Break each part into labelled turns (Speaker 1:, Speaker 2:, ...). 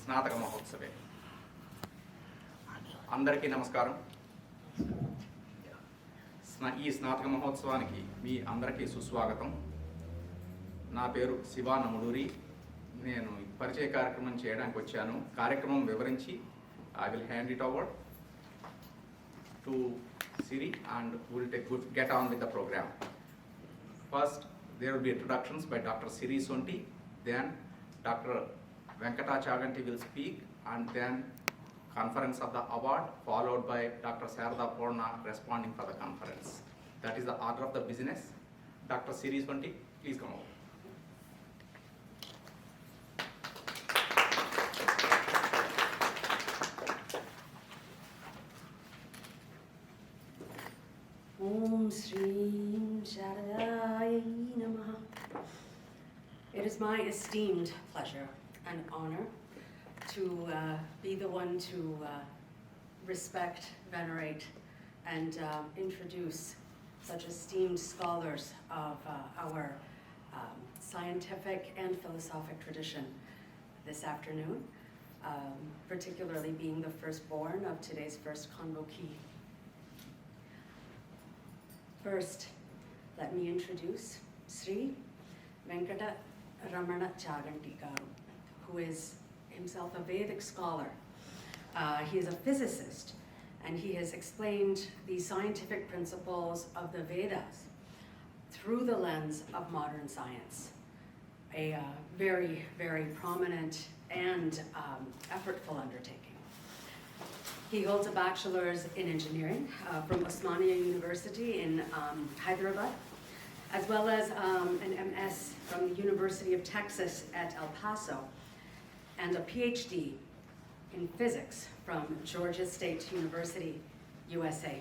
Speaker 1: స్నాతక మహోత్సవే. అందరికీ నమస్కారం. ఈ స్నాతక మహోత్సవానికి మీ అందరికీ సుస్వాగతం. నా పేరు శివ నముడూరి. నేను పరిచయ కార్యక్రమం చేయడానికి వచ్చాను. కార్యక్రమం వివరించి I will hand it over to Siri and we will get on with the program. First, there will be introductions by Dr. Siri Sonty, then Dr. Venkata Chaganti will speak, and then conference of the award, followed by Dr. Sarada Purna responding for the conference. That is the order of the business. Dr. Siri Sonty, please come over.
Speaker 2: Om Shri Sarada Namaha. It is my esteemed pleasure and honor to be the one to respect, venerate, and introduce such esteemed scholars of our scientific and philosophic tradition this afternoon, particularly being the firstborn of today's first convokee. First, let me introduce Sri Venkata Ramana Chaganti Garu, who is himself a Vedic scholar. He is a physicist, and he has explained the scientific principles of the Vedas through the lens of modern science. A very, very prominent and effortful undertaking. He holds a bachelor's in engineering from Osmania University in Hyderabad, as well as an MS from the University of Texas at El Paso, and a PhD in physics from Georgia State University, USA.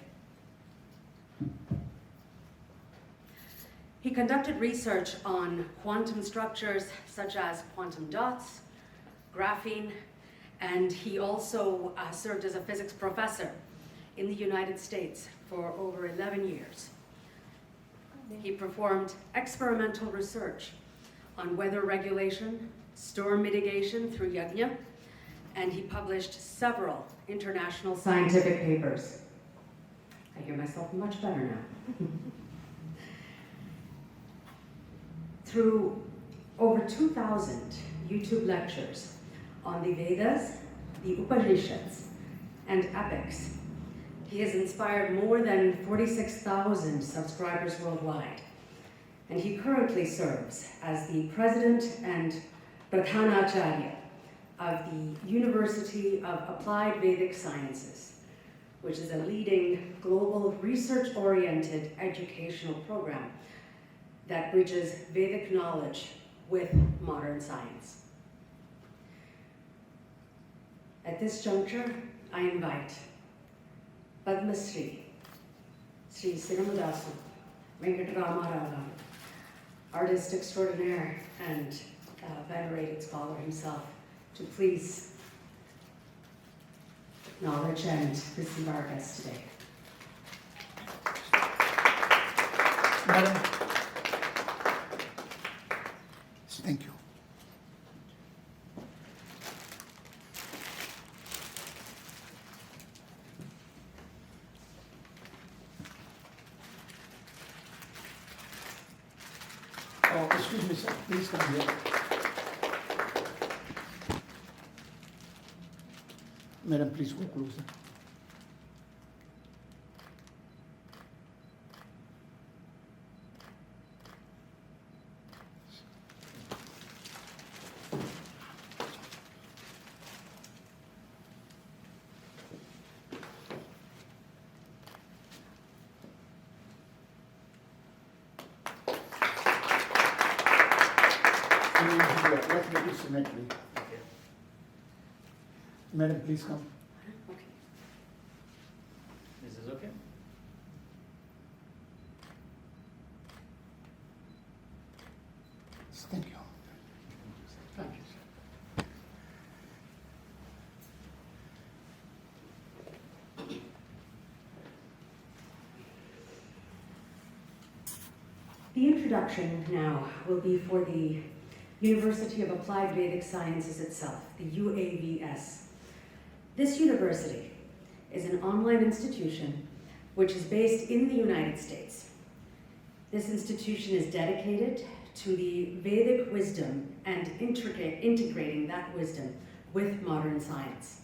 Speaker 2: He conducted research on quantum structures such as quantum dots, graphene, and he also served as a physics professor in the United States for over 11 years. He performed experimental research on weather regulation, storm mitigation through yajna, and he published several international scientific papers. I hear myself much better now. Through over 2,000 YouTube lectures on the Vedas, the Upanishads, and epics, he has inspired more than 46,000 subscribers worldwide, and he currently serves as the president and Pradhanacharya of the University of Applied Vedic Sciences, which is a leading global research-oriented educational program that bridges Vedic knowledge with modern science. At this juncture, I invite Padma Shri, Sri Siramadosu Venkatarama, artist extraordinaire and venerated scholar himself, to please acknowledge and receive our guest today.
Speaker 3: Madam. Thank you. Oh, excuse me, sir. Please come here. Madam, please go closer. Let's make it symmetry.
Speaker 1: Okay.
Speaker 3: Madam, please come.
Speaker 2: Okay.
Speaker 1: This is okay?
Speaker 3: Thank you. Thank you, sir.
Speaker 2: The introduction now will be for the University of Applied Vedic Sciences itself, the UAVS. This university is an online institution which is based in the United States. This institution is dedicated to the Vedic wisdom and integrating that wisdom with modern science,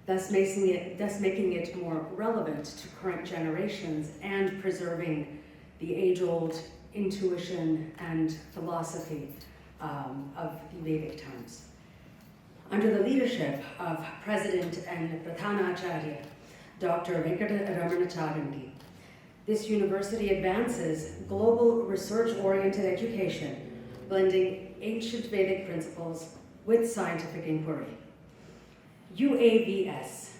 Speaker 2: thus making it more relevant to current generations and preserving the age-old intuition and philosophy of the Vedic times. Under the leadership of President and Pradhanacharya, Dr. Venkata Ramana Chaganti, this university advances global research-oriented education, blending ancient Vedic principles with scientific inquiry. UAVS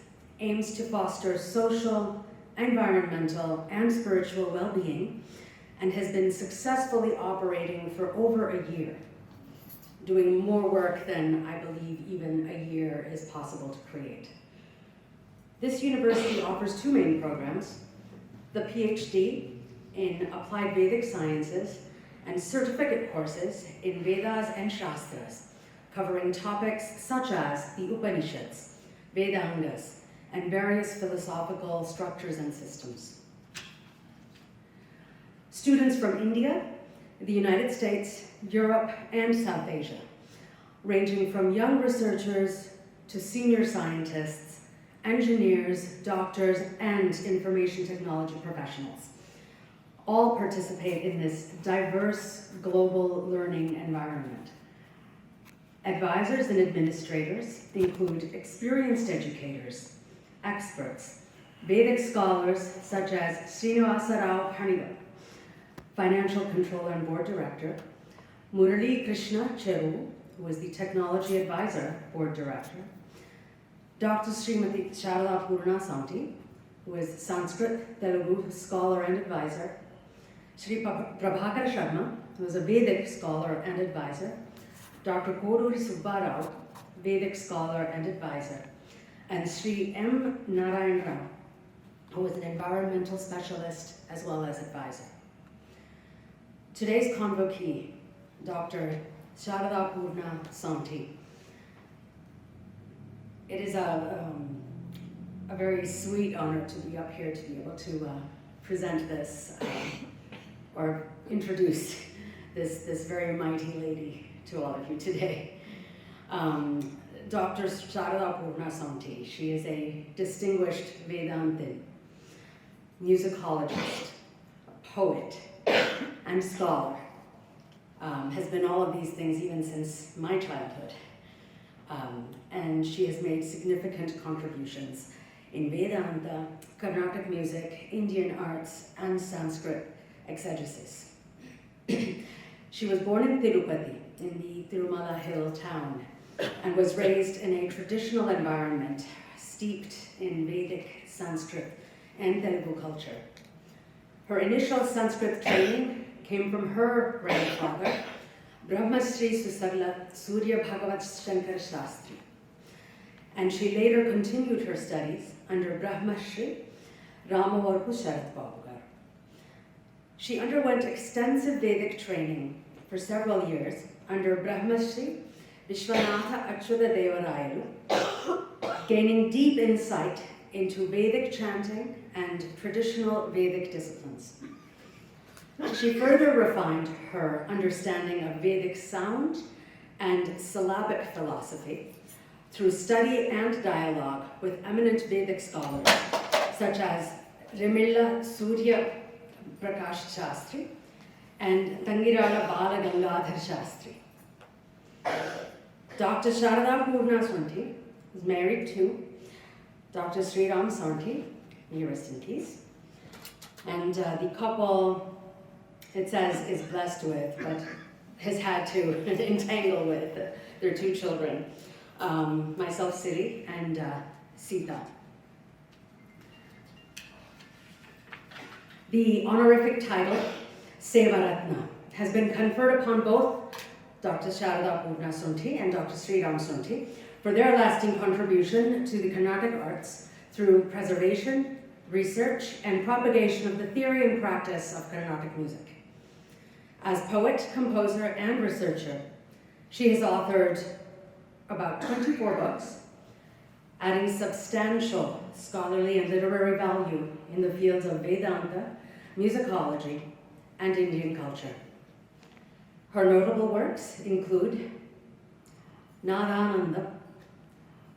Speaker 2: aims to foster social, environmental, and spiritual well-being and has been successfully operating for over a year, doing more work than I believe even a year is possible to create. This university offers two main programs, the PhD in Applied Vedic Sciences and certificate courses in Vedas and Shastras, covering topics such as the Upanishads, Vedangas, and various philosophical structures and systems. Students from India, the United States, Europe, and South Asia, ranging from young researchers to senior scientists, engineers, doctors, and information technology professionals, all participate in this diverse global learning environment. Advisors and administrators include experienced educators, experts, Vedic scholars such as Srinivasa Rao Hanigal, Financial Controller and Board Director, Murali Krishna Cheru, who is the Technology Advisor Board Director, Dr. Srimati Sarada Purna Sonty, who is Sanskrit Telugu Scholar and Advisor, Shri Prabhakar Sharma, who is a Vedic Scholar and Advisor, Dr. Koduri Subbarao, Vedic Scholar and Advisor, and Sri M. Narayan Rao, who is an environmental specialist as well as advisor. Today's convocee, Dr. Sarada Purna Sonty. It is a very sweet honor to be up here to be able to present this or introduce this very mighty lady to all of you today. Dr. Sarada Purna Sonty. She is a distinguished Vedantin, musicologist, poet, and scholar. Has been all of these things even since my childhood. And she has made significant contributions in Vedanta, Carnatic music, Indian arts, and Sanskrit exegesis. She was born in Tirupati, in the Tirumala Hill town, and was raised in a traditional environment steeped in Vedic, Sanskrit, and Telugu culture. Her initial Sanskrit training came from her grandfather, Brahmasri Susagla Surya Bhagavat Shankar Shastri, and she later continued her studies under Brahmasri Ramavarpu Sharat Babu garu. She underwent extensive Vedic training for several years under Brahmasri Vishwanatha Achyuta Devarayalu, gaining deep insight into Vedic chanting and traditional Vedic disciplines. She further refined her understanding of Vedic sound and syllabic philosophy through study and dialogue with eminent Vedic scholars such as Rimilla Surya Prakash Shastri and Tangirala Bala Gangadhar Shastri. Dr. Sarada Purna Sonty is married to Dr. Sri Ram Sonty, may you rest in peace. And the couple, it says, is blessed with, but has had to entangle with their two children, myself, Siri, and Sita. The honorific title, Sevaratna, has been conferred upon both Dr. Sarada Purna Sonty and Dr. Sri Ram Sonty for their lasting contribution to the Carnatic arts through preservation, research, and propagation of the theory and practice of Carnatic music. As poet, composer, and researcher, She has authored about 24 books, adding substantial scholarly and literary value in the fields of Vedanta, musicology, and Indian culture. Her notable works include Nadananda,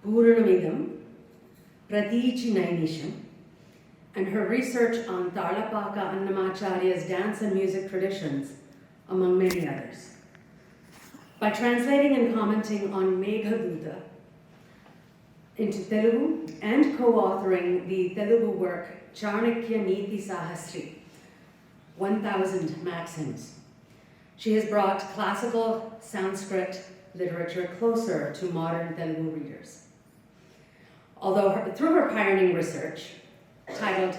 Speaker 2: Purnamidam, Pratichi Nainisham, and her research on Tarlapaka Annamacharya's dance and music traditions, among many others. By translating and commenting on Meghaduta into Telugu and co-authoring the Telugu work Charnakya Niti Sahasri, 1000 Maxims, she has brought classical Sanskrit literature closer to modern Telugu readers. Although through her pioneering research, titled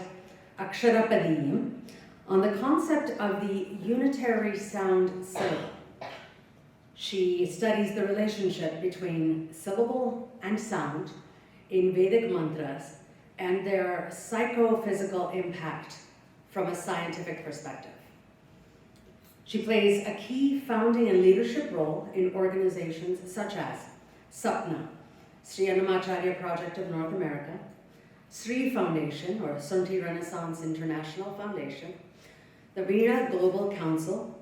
Speaker 2: Aksharapadiyam, on the concept of the unitary sound syllable, she studies the relationship between syllable and sound in Vedic mantras and their psychophysical impact from a scientific perspective. She plays a key founding and leadership role in organizations such as SAPNA, Sri Annamacharya Project of North America, Sri Foundation, or Sonty Renaissance International Foundation, the Veena Global Council,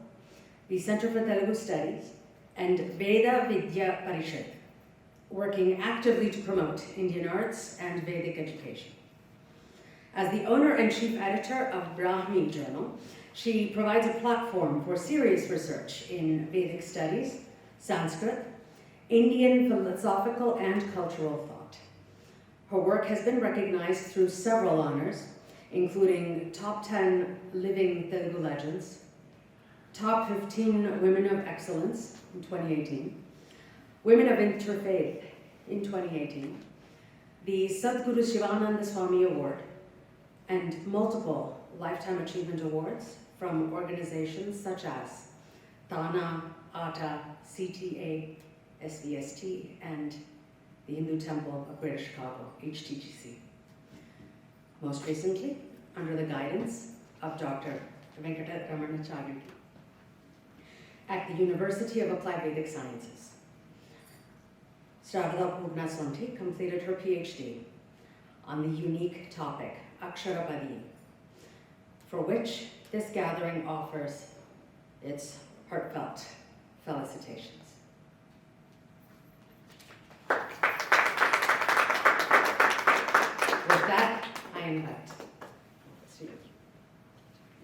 Speaker 2: the Center for Telugu Studies, and Veda Vidya Parishad, working actively to promote Indian arts and Vedic education. As the owner and chief editor of Brahmi Journal, she provides a platform for serious research in Vedic studies, Sanskrit, Indian philosophical and cultural thought. Her work has been recognized through several honors, including Top 10 Living Telugu Legends, Top 15 Women of Excellence in 2018, Women of Interfaith in 2018, the Sadhguru Shivananda Swami Award, and multiple Lifetime Achievement Awards from organizations such as TANA, ATA, CTA, SVST, and the Hindu Temple of Greater Chicago, HTGC. Most recently, under the guidance of Dr. Venkata Ramana Chaganti at the University of Applied Vedic Sciences. Sarada Purna Sonty completed her PhD on the unique topic Aksharapadiyam, for which this gathering offers its heartfelt felicitations. With that, I invite Sri.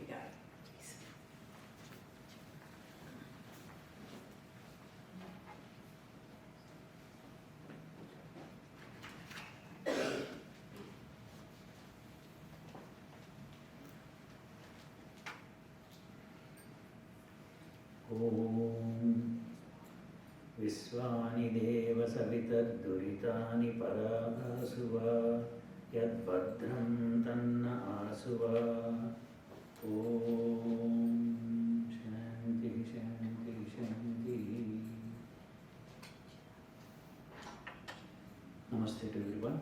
Speaker 2: You got it. Please.
Speaker 4: ॐ विश्वानि देव सवितर्दुरितानि परागासु वा यद्भद्रं तन्न आसु वा ॐ शान्ति शान्ति शान्तिः. Namaste to everyone.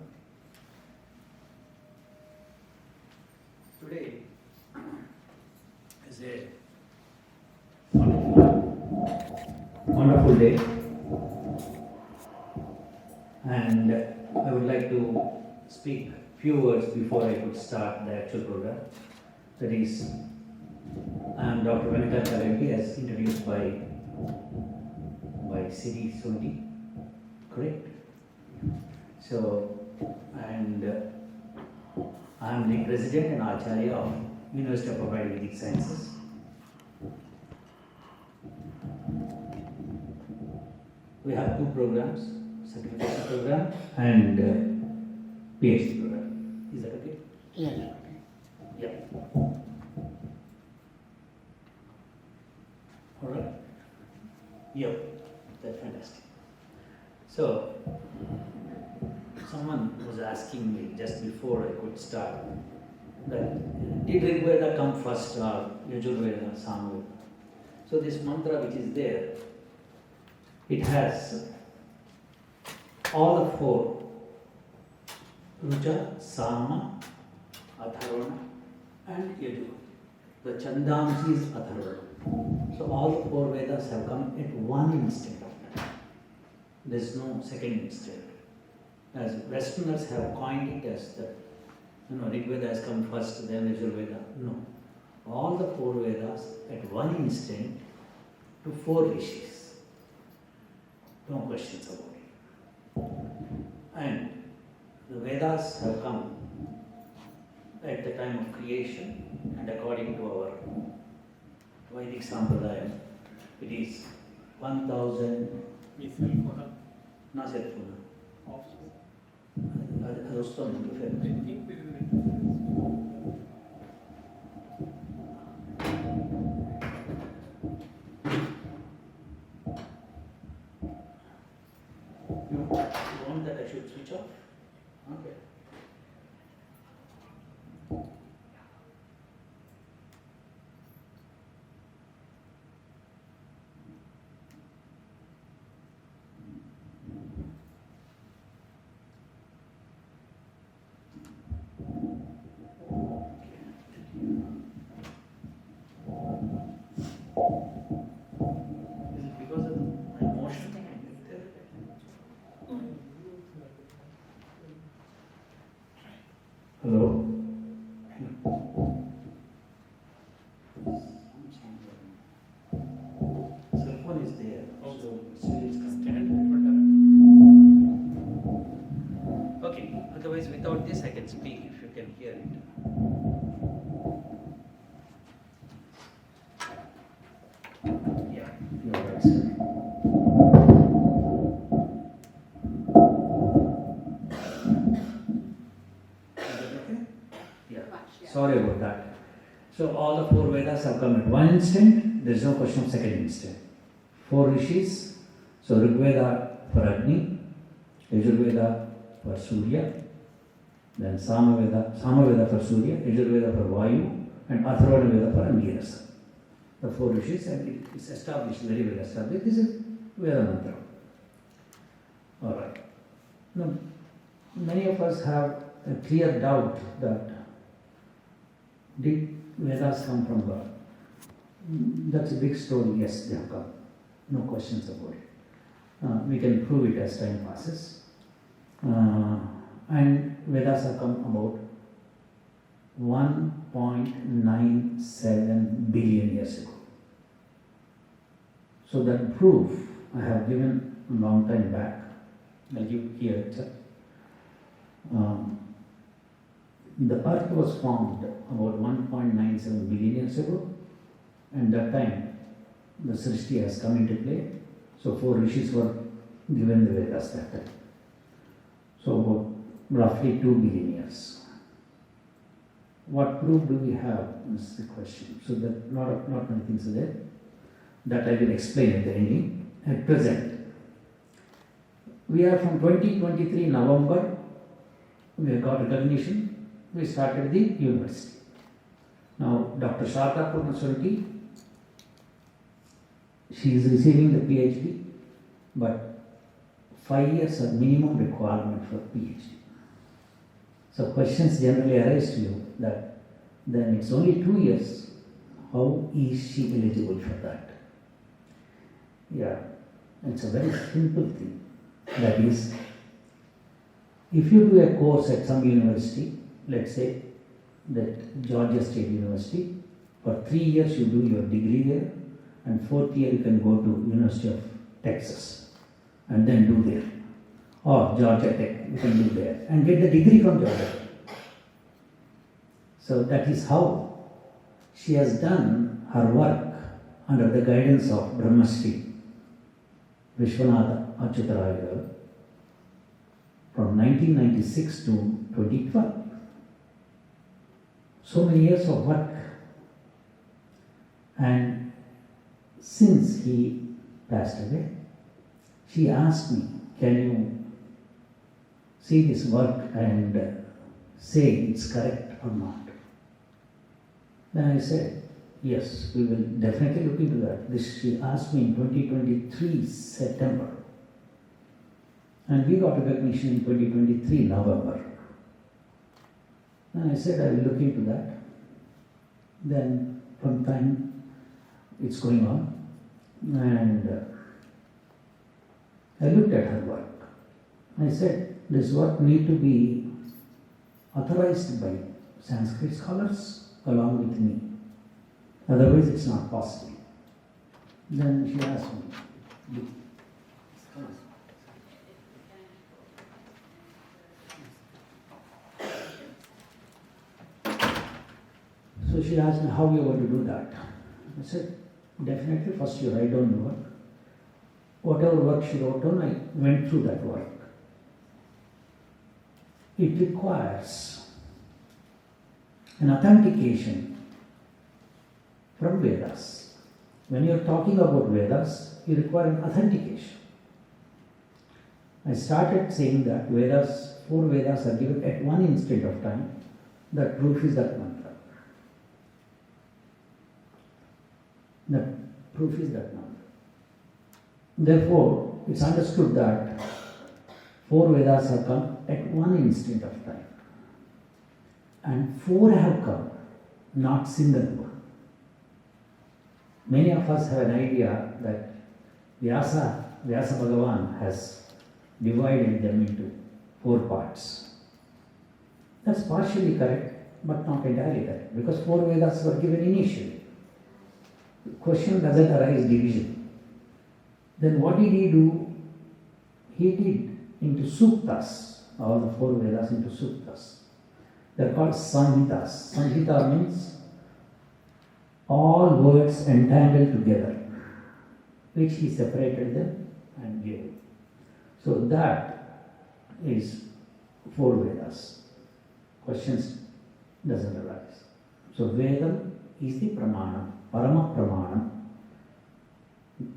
Speaker 4: Today is a wonderful day, and I would like to speak few words before I could start the actual program. That is, I am Dr. Venkata Chaganti, as introduced by Siri Sonty, correct? So, and I am the President and Acharya of University of Applied Vedic Sciences. We have two programs, certification program and PhD program. Is that okay?
Speaker 3: Yeah.
Speaker 4: Yeah. All right. Yeah, that's fantastic. So, someone was asking me just before I could start that did Rigveda come first or Yajurveda, Samveda? So this mantra which is there, it has all the four: Ruja, Sama, Atharvana, and Yajur. The Chandamshi is Atharvana. So all the four Vedas have come at one instant of time. there's no second instant. As Westerners have coined it as the, Rig Veda has come first, then Yajurveda. No. All the four Vedas at one instant to four rishis. No questions about it. And the Vedas have come at the time of creation, and according to our Vedic Sampradaya, it is 1000. నా cell phone అది వస్తుంది. You want that I should switch off? Okay. Is it because of my motion? Hello? Cell phone is there. So it's okay, otherwise without this I can speak if you can hear it. Yeah, you're right, sir. Sorry about that. So all the four Vedas have come at one instant, there is no question of second instant. Four rishis, so Rig Veda for Agni, Yajurveda for Surya, then Samaveda for Surya, Yajurveda for Vayu, and Atharvana Veda for Angirasa. The four rishis, and it is established, very well established. This is Veda Mantra. Alright. Now, many of us have a clear doubt that did Vedas come from God? That's a big story. Yes, they have come. No questions about it. We can prove it as time passes. And Vedas have come about 1.97 billion years ago. So that proof I have given a long time back. I'll give here itself. The earth was formed about 1.97 billion years ago, and that time the Srishti has come into play. So four rishis were given the Vedas that time. So about roughly 2 billion years. What proof do we have is the question. So that not many things are there. That I will explain at the ending. At present, we are from 2023 November, we have got recognition. We started the university. Now, Dr. Sarada Purna Sonty, she is receiving the PhD, but 5 years are minimum requirement for PhD. So questions generally arise to you that then it's only 2 years. How is she eligible for that? Yeah, it's a very simple thing. That is, if you do a course at some university, let's say that Georgia State University, for 3 years you do your degree there, and 4th year you can go to University of Texas and then do there, or Georgia Tech you can do there and get the degree from Georgia Tech. So that is how she has done her work under the guidance of Brahmashri Vishwanatha Achyutaraya from 1996 to 2012. So many years of work. And since he passed away, she asked me, can you see this work and say it's correct or not? Then I said, yes, we will definitely look into that. This she asked me in 2023 September. And we got recognition in 2023 November. And I said, I will look into that. Then from time it's going on. And I looked at her work. I said, this work need to be authorized by Sanskrit scholars along with me. Otherwise it's not possible. Then she asked me, so she asked me, how you want to do that? I said, definitely first you write down your work. Whatever work she wrote down, I went through that work. It requires an authentication from Vedas. When you are talking about Vedas, you require an authentication. I started saying that Vedas, 4 Vedas are given at one instant of time. That proof is that mantra. That proof is that mantra. Therefore, it's understood that 4 Vedas have come at one instant of time. And 4 have come, not single one. Many of us have an idea that Vyasa Bhagavan has divided them into 4 parts. That's partially correct, but not entirely correct, because 4 Vedas were given initially. The question doesn't arise division. Then what did he do? He did into suktas, all the 4 Vedas into suktas. They're called samhitas. Samhita means all words entangled together, which he separated them and gave. So that is 4 Vedas. Questions doesn't arise. So Vedam is the pramana, parama pramana.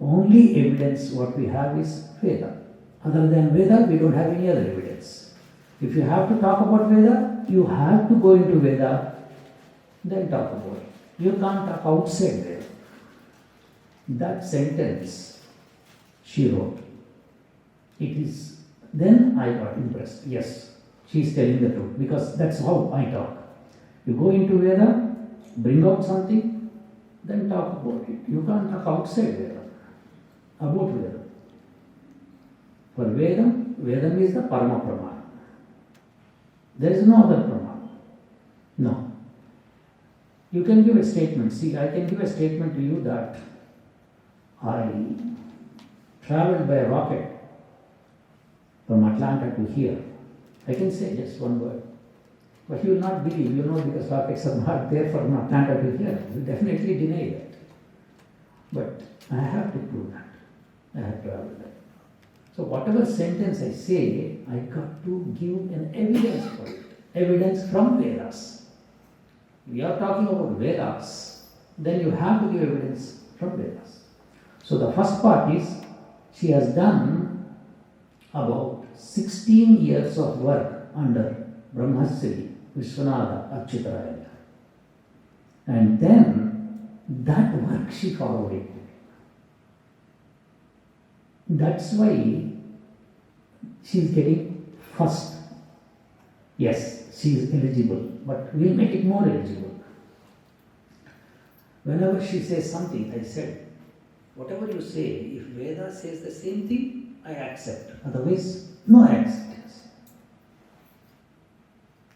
Speaker 4: Only evidence what we have is Veda. Other than Veda, we don't have any other evidence. If you have to talk about Veda, you have to go into Veda, then talk about it. You can't talk outside Veda. That sentence she wrote. It is, then I got impressed. Yes, she is telling the truth, because that's how I talk. You go into Veda, bring out something, then talk about it. You can't talk outside Veda, about Veda. For Vedam, Vedam is the Parama Pramana. There is no other Pramana. No. You can give a statement. See, I can give a statement to you that I traveled by a rocket from Atlanta to here. I can say just one word. But you will not believe, because rockets are not there from Atlanta to here. You definitely deny that. But I have to prove that. I have to travel that. So whatever sentence I say, I got to give an evidence for it. Evidence from Vedas. We are talking about Vedas. Then you have to give evidence from Vedas. So the first part is, she has done about 16 years of work under Brahmasri, Vishwanatha Achyutaraya. And then that work she followed it. That's why she is getting first. Yes, she is eligible, but we'll make it more eligible. Whenever she says something, I said, whatever you say, if Veda says the same thing, I accept. Otherwise, no acceptance.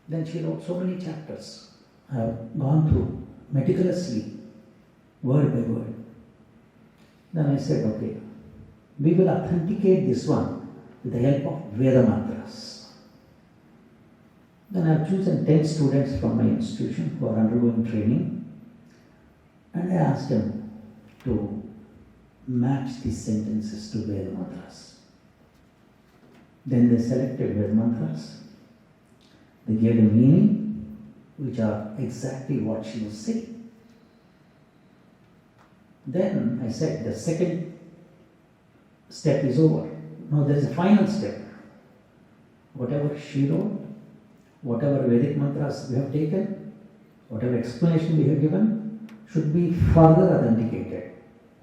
Speaker 4: Then she wrote so many chapters. I have gone through meticulously, word by word. Then I said, okay, we will authenticate this one with the help of Veda mantras. Then I have chosen 10 students from my institution who are undergoing training, and I asked them to match these sentences to Veda mantras. Then they selected Veda mantras. They gave a meaning, which are exactly what she was saying. Then I said, the second step is over. Now there is a final step. Whatever she wrote, whatever Vedic mantras we have taken, whatever explanation we have given, should be further authenticated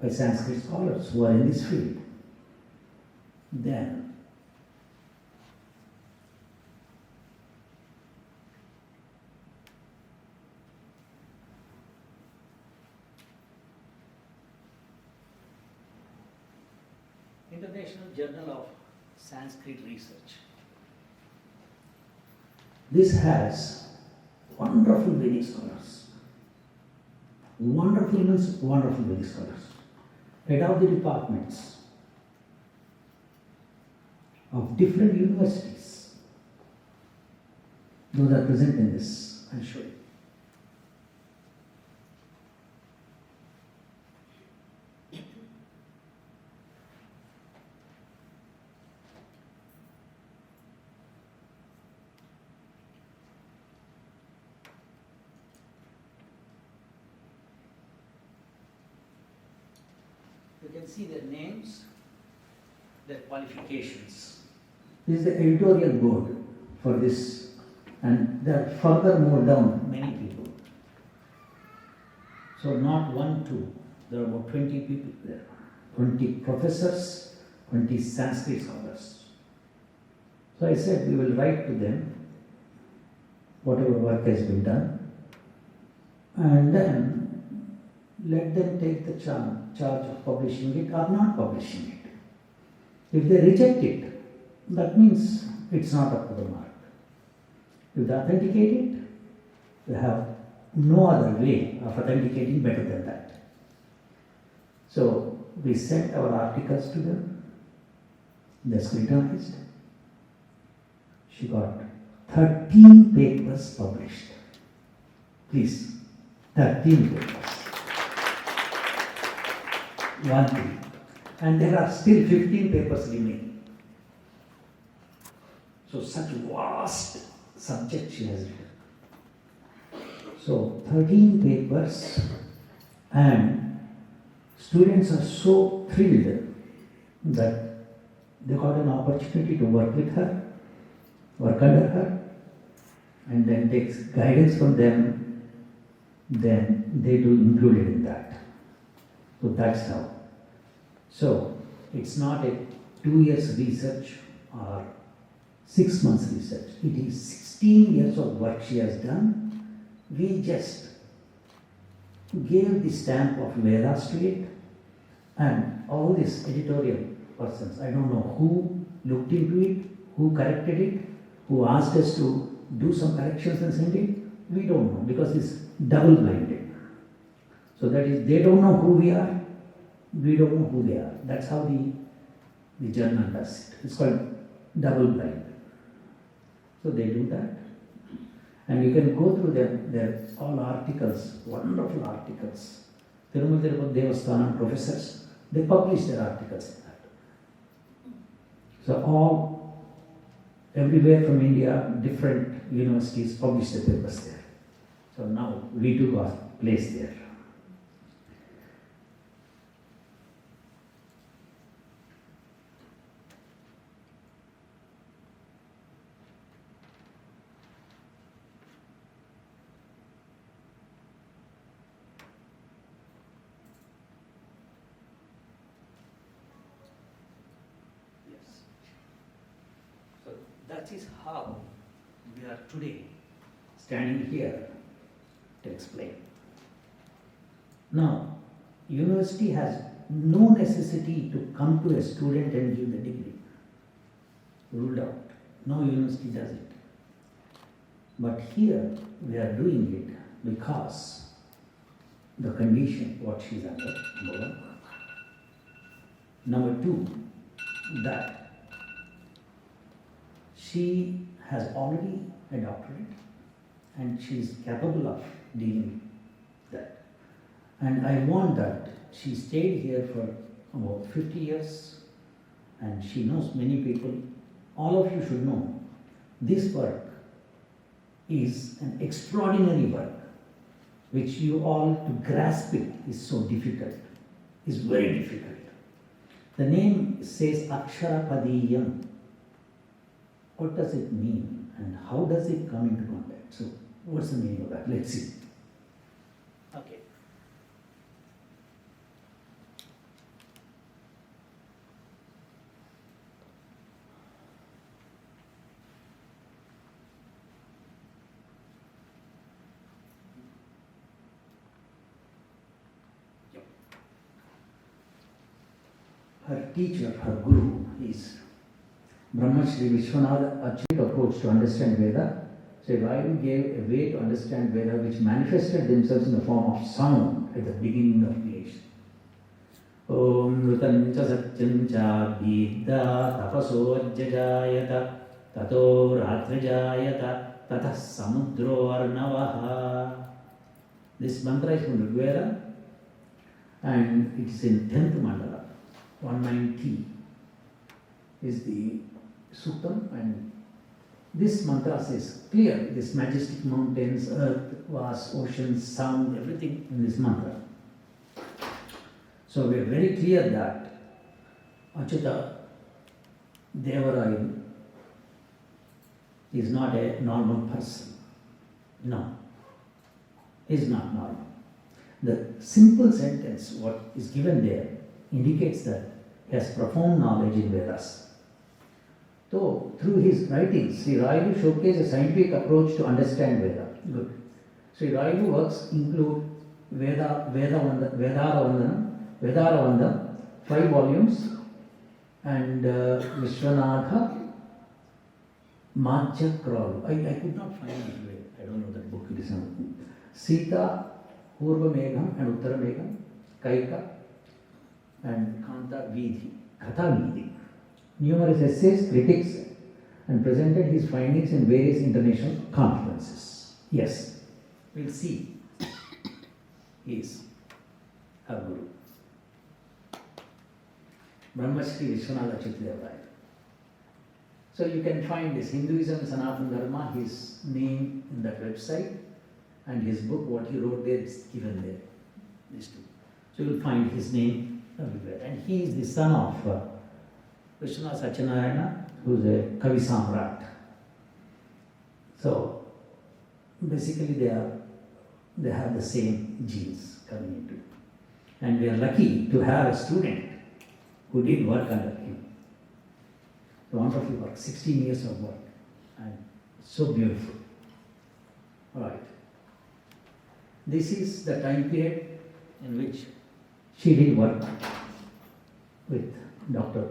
Speaker 4: by Sanskrit scholars who are in this field. Then in the International Journal of Sanskrit Research. This has wonderful Vedic scholars. Wonderful means wonderful Vedic scholars. Head of the departments of different universities. Those are present in this. I'll show you. You can see their names, their qualifications. This is the editorial board for this, and there are further more down many people. So not 1, 2, there are about 20 people there. 20 professors, 20 Sanskrit scholars. So I said we will write to them whatever work has been done, and then let them take the charge of publishing it or not publishing it. If they reject it, that means it's not up to the mark. If they authenticate it, they have no other way of authenticating better than that. So we sent our articles to them, they scrutinized. She got 13 papers published. Please, 13 papers. One thing. And there are still 15 papers remaining. So such vast subject she has written. So 13 papers, and students are so thrilled that they got an opportunity to work with her, work under her, and then takes guidance from them, then they do include it in that. So that's how. So it's not a 2 years research or 6 months research. It is 16 years of work she has done. We just gave the stamp of Vedas to it, and all these editorial persons, I don't know who looked into it, who corrected it, who asked us to do some corrections and send it. We don't know because it's double-blinded. So that is, they don't know who we are, we don't know who they are. That's how the journal does it. It's called double-blind. So they do that. And you can go through their all articles, wonderful articles. Tirumal Tirupati Devasthanam professors, they publish their articles in that. So everywhere from India, different universities publish their papers there. So now we took our place there. So that is how we are today standing here to explain. Now, university has no necessity to come to a student and give the degree. Ruled out. No university does it. But here we are doing it because the condition what she is under, number one. Number two, that she has already a doctorate and she is capable of dealing with that. And I want that she stayed here for about 50 years and she knows many people. All of you should know this work is an extraordinary work which you all to grasp it is so difficult, is very difficult. The name says Akshara Padiyam. What does it mean and how does it come into contact? So what's the meaning of that? Let's see. Okay. her teacher, her guru, is Brahma Shri Vishwanatha Achyut approach to understand Veda. So Raivu gave a way to understand Veda which manifested themselves in the form of sound at the beginning of creation. Om Rutancha Satyamcha Bhidda Tapaso Ajjayata Tato Ratrajayata Tatah Samudro Arnavaha. This mantra is from Rigveda and it is in 10th mandala. 190 is the suttam, and this mantra says clear this majestic mountains, earth, vast oceans, sound, everything in this mantra. So we are very clear that Achyuta Devarayan is not a normal person. No, he is not normal. The simple sentence what is given there indicates that he has profound knowledge in Vedas. So, through his writings, Sri Raivu showcased a scientific approach to understand Veda. Good. Sri Raivu works include Vedaravandana, 5 volumes, and Vishwanatha Madhyakralu. I could not find it. I don't know that book. It is not. Sita, Purva Megham and Uttara Megham, Kaika, and Kanta Vidhi, Katha Vidhi. Numerous essays, critics, and presented his findings in various international conferences. Yes, we'll see. He is our Guru. Brahma Shri Vishwanatha Achyut. So you can find this Hinduism, Sanatana Dharma, his name in that website, and his book, what he wrote there is given there. These two. So you will find his name everywhere. And he is the son of Vishwanath Satyanarayana, who is a Kavi Samrat. So basically they have the same genes coming into. And we are lucky to have a student who did work under him. Wonderful work, 16 years of work, and so beautiful. All right. This is the time period in which she did work with Dr.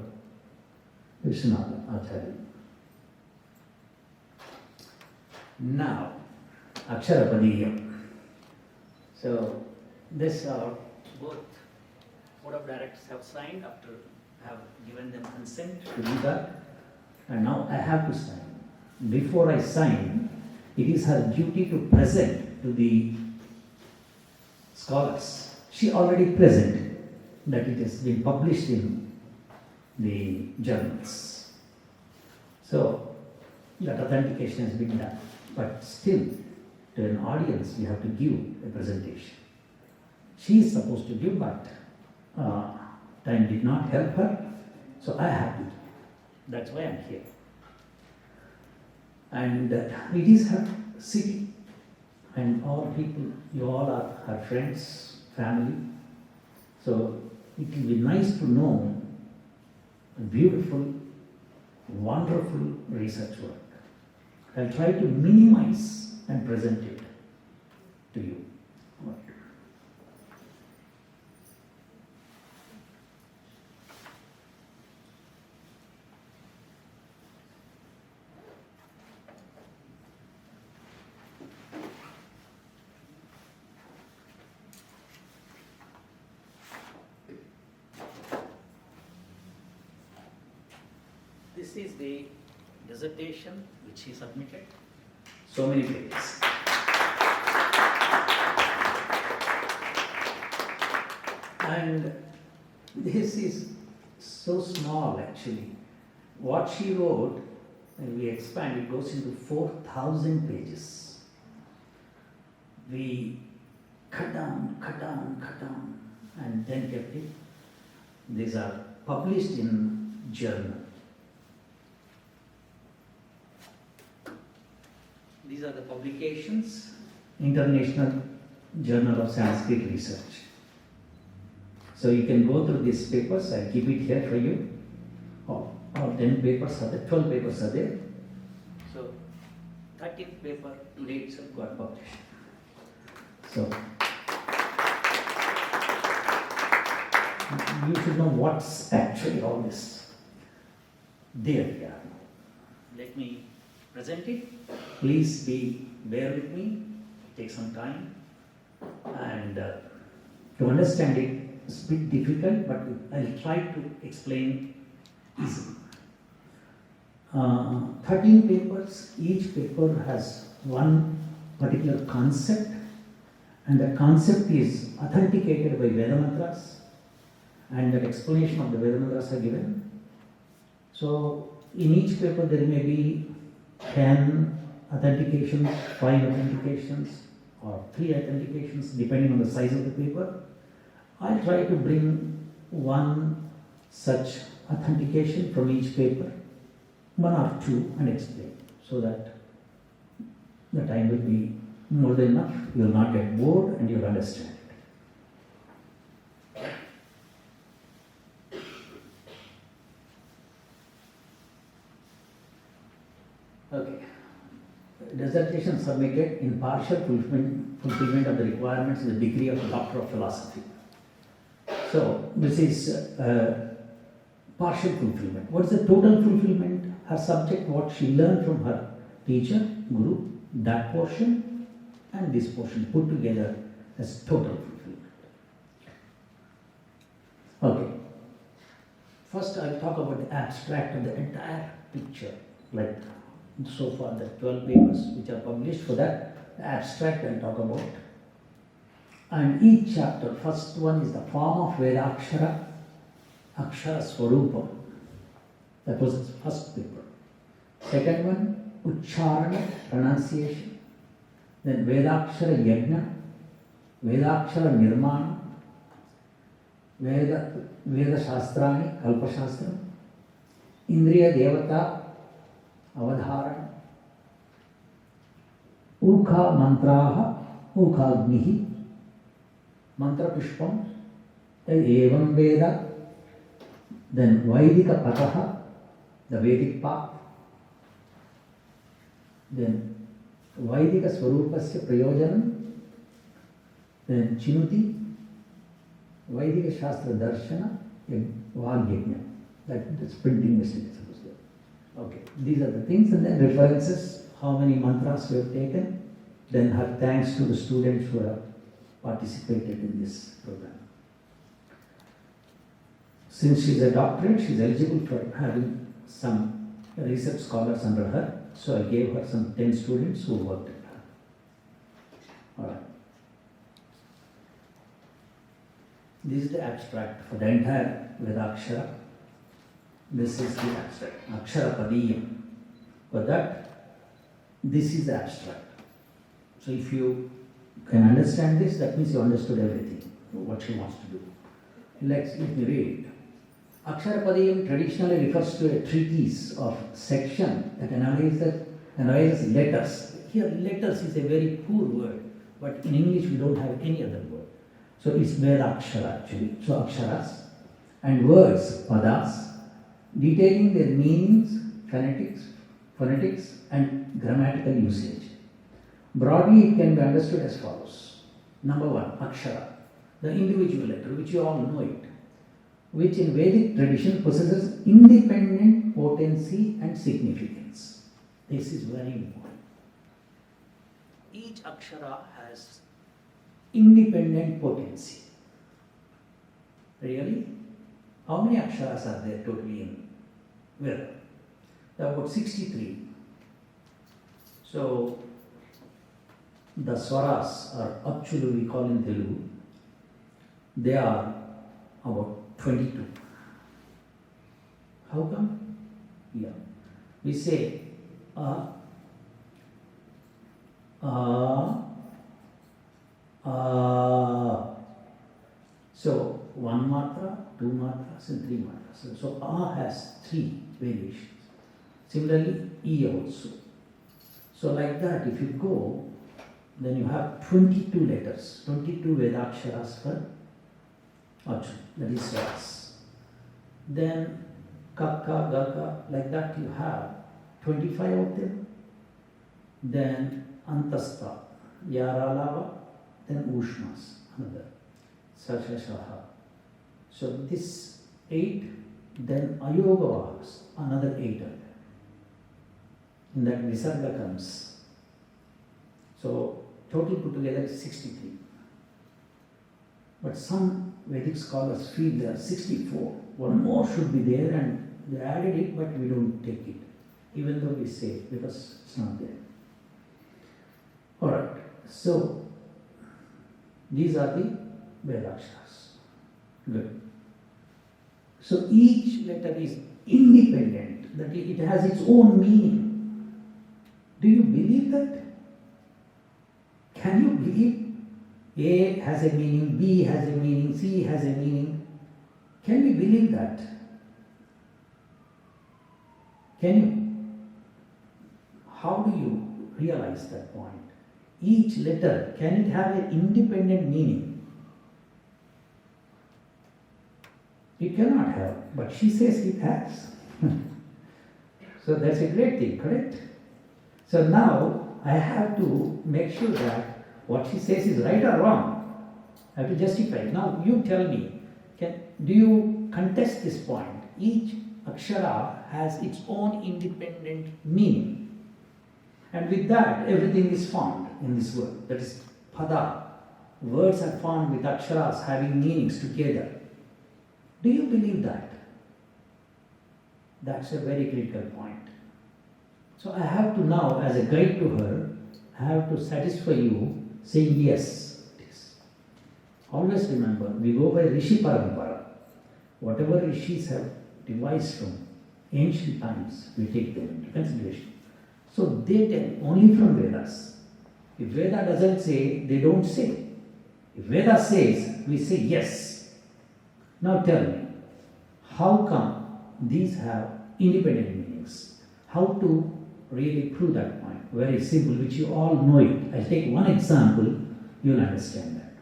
Speaker 4: Vishwanatha Acharya. Now, Aksharapadiyam. So, this both board of directors have signed after have given them consent to do that, and now I have to sign. Before I sign, it is her duty to present to the scholars. She already presented that it has been published in the journals. So that authentication has been done. But still, to an audience, you have to give a presentation. She is supposed to give, but time did not help her, so I have to. That's why I'm here. And it is her city, and all people, you all are her friends, family. So it will be nice to know a beautiful, wonderful research work. I'll try to minimize and present it to you. This is the dissertation which he submitted. So many pages. And this is so small actually. What she wrote, when we expand, it goes into 4,000 pages. We cut down, and then kept it. These are published in journal. These are the publications, International Journal of Sanskrit Research. So you can go through these papers. I'll keep it here for you. All 10 papers are there, 12 papers are there. So 13th paper today itself got published. So you should know what's actually all this. There we are. Let me present it. Please bear with me. Take some time. And to understand it, it's a bit difficult, but I'll try to explain easily. 13 papers, each paper has one particular concept, and the concept is authenticated by Veda mantras, and that explanation of the Veda mantras are given. So, in each paper there may be 10 authentications, 5 authentications, or 3 authentications, depending on the size of the paper. I'll try to bring one such authentication from each paper, 1 or 2, and explain, so that the time will be more than enough. You will not get bored and you will understand it. Okay. Dissertation submitted in partial fulfillment of the requirements of the degree of Doctor of Philosophy. So, this is partial fulfillment. What is the total fulfillment? Her subject, what she learned from her teacher, guru, that portion and this portion put together as total fulfillment. Okay. First, I'll talk about the abstract of the entire picture, like so far the 12 papers which are published. For that, the abstract I'll talk about. And each chapter, first one is the form of Vedakshara, Akshara Swarupa. That was the first paper. Second one, Uchcharana, pronunciation. Then Vedakshara Yajna, Vedakshara Nirmana, Veda Shastrani, Kalpa Shastra, Indriya Devata, Avadharana, Ukha Mantraha, Ukhagnihi, Mantra Pushpam, Evam Veda, then Vaidika Pataha, the Vedic path, then Vaidika Swarupasya Prayojanam, then Chinuti, Vaidika Shastra Darshana, Vagyajna. That's printing mistake. Okay, these are the things, and then references, how many mantras we have taken, then her thanks to the students who have participated in this program. Since she is a doctorate, she is eligible for having some research scholars under her, so I gave her some 10 students who worked with her. Alright. This is the abstract for the entire Vedakshara. This is the abstract, Akshara Padiyam. For that, this is the abstract. So if you can understand this, that means you understood everything, what she wants to do. Let me read it. Akshara Padiyam traditionally refers to a treatise of section that analyzes letters. Here, letters is a very poor word, but in English we don't have any other word. So it's Vedakshara actually. So Aksharas and words, padas, detailing their meanings, phonetics and grammatical usage. Broadly, it can be understood as follows. Number 1, Akshara, the individual letter, which you all know it, which in Vedic tradition possesses independent potency and significance. This is very important. Each Akshara has independent potency. Really? How many Aksharas are there totally in Veda? There are about 63. So, the swaras, or Achulu we call in Telugu, they are about 22. How come? Yeah. We say a, so 1 matra, 2 matras and 3 matras. So A has 3 variations. Similarly, E also. So like that, if you go, then you have 22 letters, 22 Vedaksharas for Achu, that is swaras. Then Kakka, Gaka, like that you have 25 of them. Then Antastha, Yaralava, then Ushmas, another. Sashashaha. So this 8, then Ayoga was another 8 are there. In that Visarga comes. So total put together is 63. But some Vedic scholars feel there are 64. One more should be there and they added it, but we don't take it. Even though we say it, because it's not there. Alright, so these are the Vedaksharas. Good. So each letter is independent, that it has its own meaning. Do you believe that? Can you believe A has a meaning, B has a meaning, C has a meaning? Can we believe that? Can you? How do you realize that point? Each letter, can it have an independent meaning? It cannot have, but she says it has. So that's a great thing, correct? So now I have to make sure that what she says is right or wrong. I have to justify. Now you tell me, do you contest this point? Each akshara has its own independent meaning. And with that, everything is formed in this world. That is pada. Words are formed with aksharas having meanings together. Do you believe that? That's a very critical point. So I have to now, as a guide to her, I have to satisfy you saying yes. It is. Always remember, we go by Rishi Parampara. Whatever rishis have devised from ancient times, we take them into consideration. So they tell only from Vedas. If Veda doesn't say, they don't say. If Veda says, we say yes. Now tell me, how come these have independent meanings? How to really prove that point? Very simple, which you all know it. I'll take one example, you'll understand that.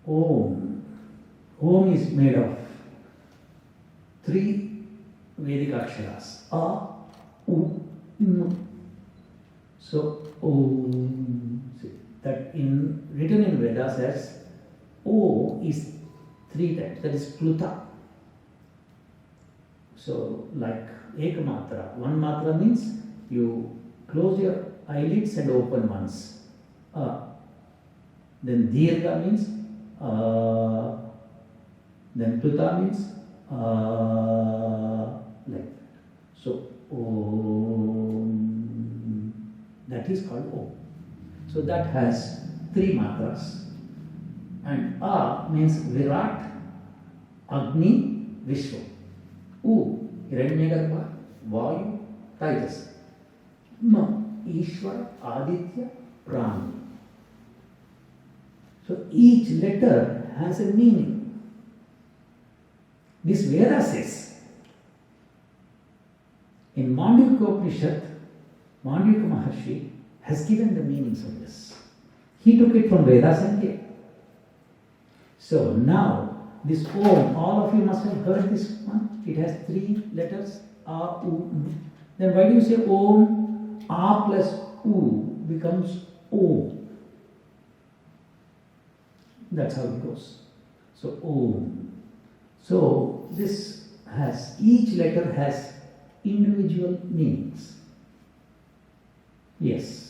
Speaker 4: Om. Om is made of 3 Vedic aksharas. A, U, M. So, Om. That written in Vedas as O is 3 times, that is Pluta. So, like Ekamatra, one matra means you close your eyelids and open once. Then Dirgha means then Pluta means like that. So, Om, that is called Om. So that has 3 matras. And A means Virat, Agni, Vishwa. U, Hiranyagarbha, Vayu, Tejas. Ma, Ishvara, Aditya, Prana. So each letter has a meaning. This Veda says, in Mandukya Upanishad, Mandukya Maharshi has given the meanings of this. He took it from Vedas and gave. So now, this Om, all of you must have heard this one. It has 3 letters, A, U, M. Then why do you say Om? A plus U becomes O. That's how it goes. So Om. So this has, each letter has individual meanings. Yes.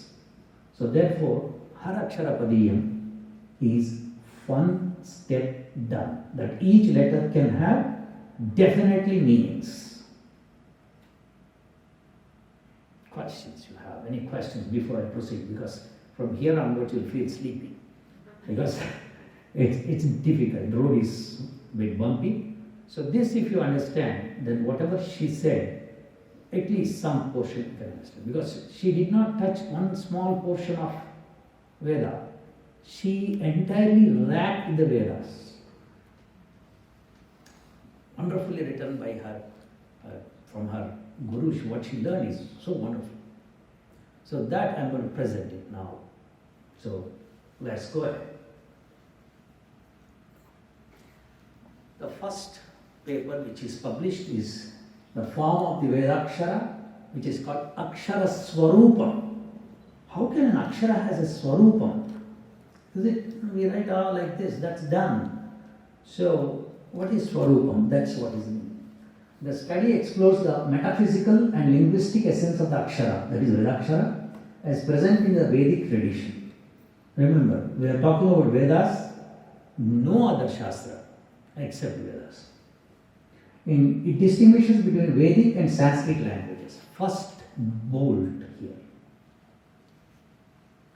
Speaker 4: So therefore, Harakshara Padiyam is one step done. That each letter can have definitely meanings. Questions you have? Any questions before I proceed? Because from here onwards you'll feel sleepy. Because it's difficult. The road is a bit bumpy. So this, if you understand, then whatever she said, at least some portion you can understand. Because she did not touch one small portion of Veda. She entirely wrapped the Vedas. Wonderfully written by her, from her Guru. What she learned is so wonderful. So that I'm going to present it now. So let's go ahead. The first paper which is published is the form of the Vedakshara, which is called Akshara Swarupam. How can an Akshara has a Swarupam? Is it? We write all like this, that's done. So, what is Swarupam? That's what is meant. The study explores the metaphysical and linguistic essence of the Akshara, that is Vedakshara, as present in the Vedic tradition. Remember, we are talking about Vedas, no other Shastra except Vedas. It distinguishes between Vedic and Sanskrit languages. First, bold here.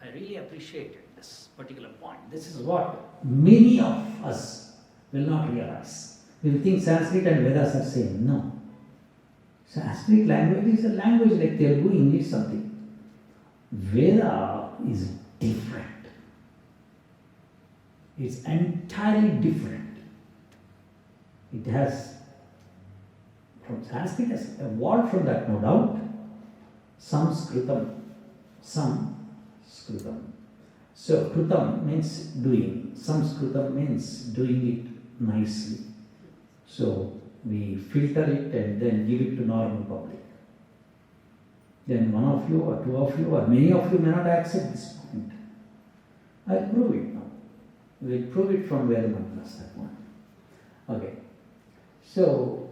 Speaker 4: I really appreciated this particular point. This is what many of us will not realize. We will think Sanskrit and Vedas are same. No. Sanskrit language is a language like Telugu, English, something. Veda is different. It's entirely different. It has, from Sanskrit, has evolved from that, no doubt. Samskritam. So, Kritam means doing. Samskritam means doing it nicely. So, we filter it and then give it to normal public. Then one of you or two of you or many of you may not accept this point. I'll prove it now. We'll prove it from Veda mantras, that one. Okay. So,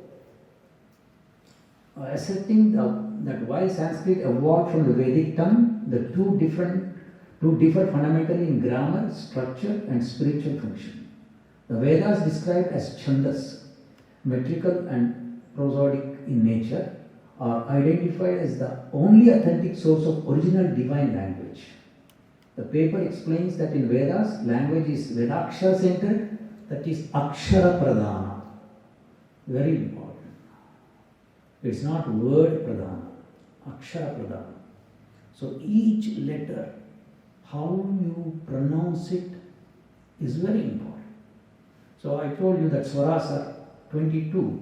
Speaker 4: accepting that while Sanskrit evolved from the Vedic tongue, the two differ fundamentally in grammar, structure and spiritual function. The Vedas described as chandas, metrical and prosodic in nature, are identified as the only authentic source of original divine language. The paper explains that in Vedas, language is Vedakshara centered, that is Akshara Pradhana. Very important. It's not word Pradhana, Akshara Pradhana. So each letter, how you pronounce it is very important. So I told you that swaras are 22,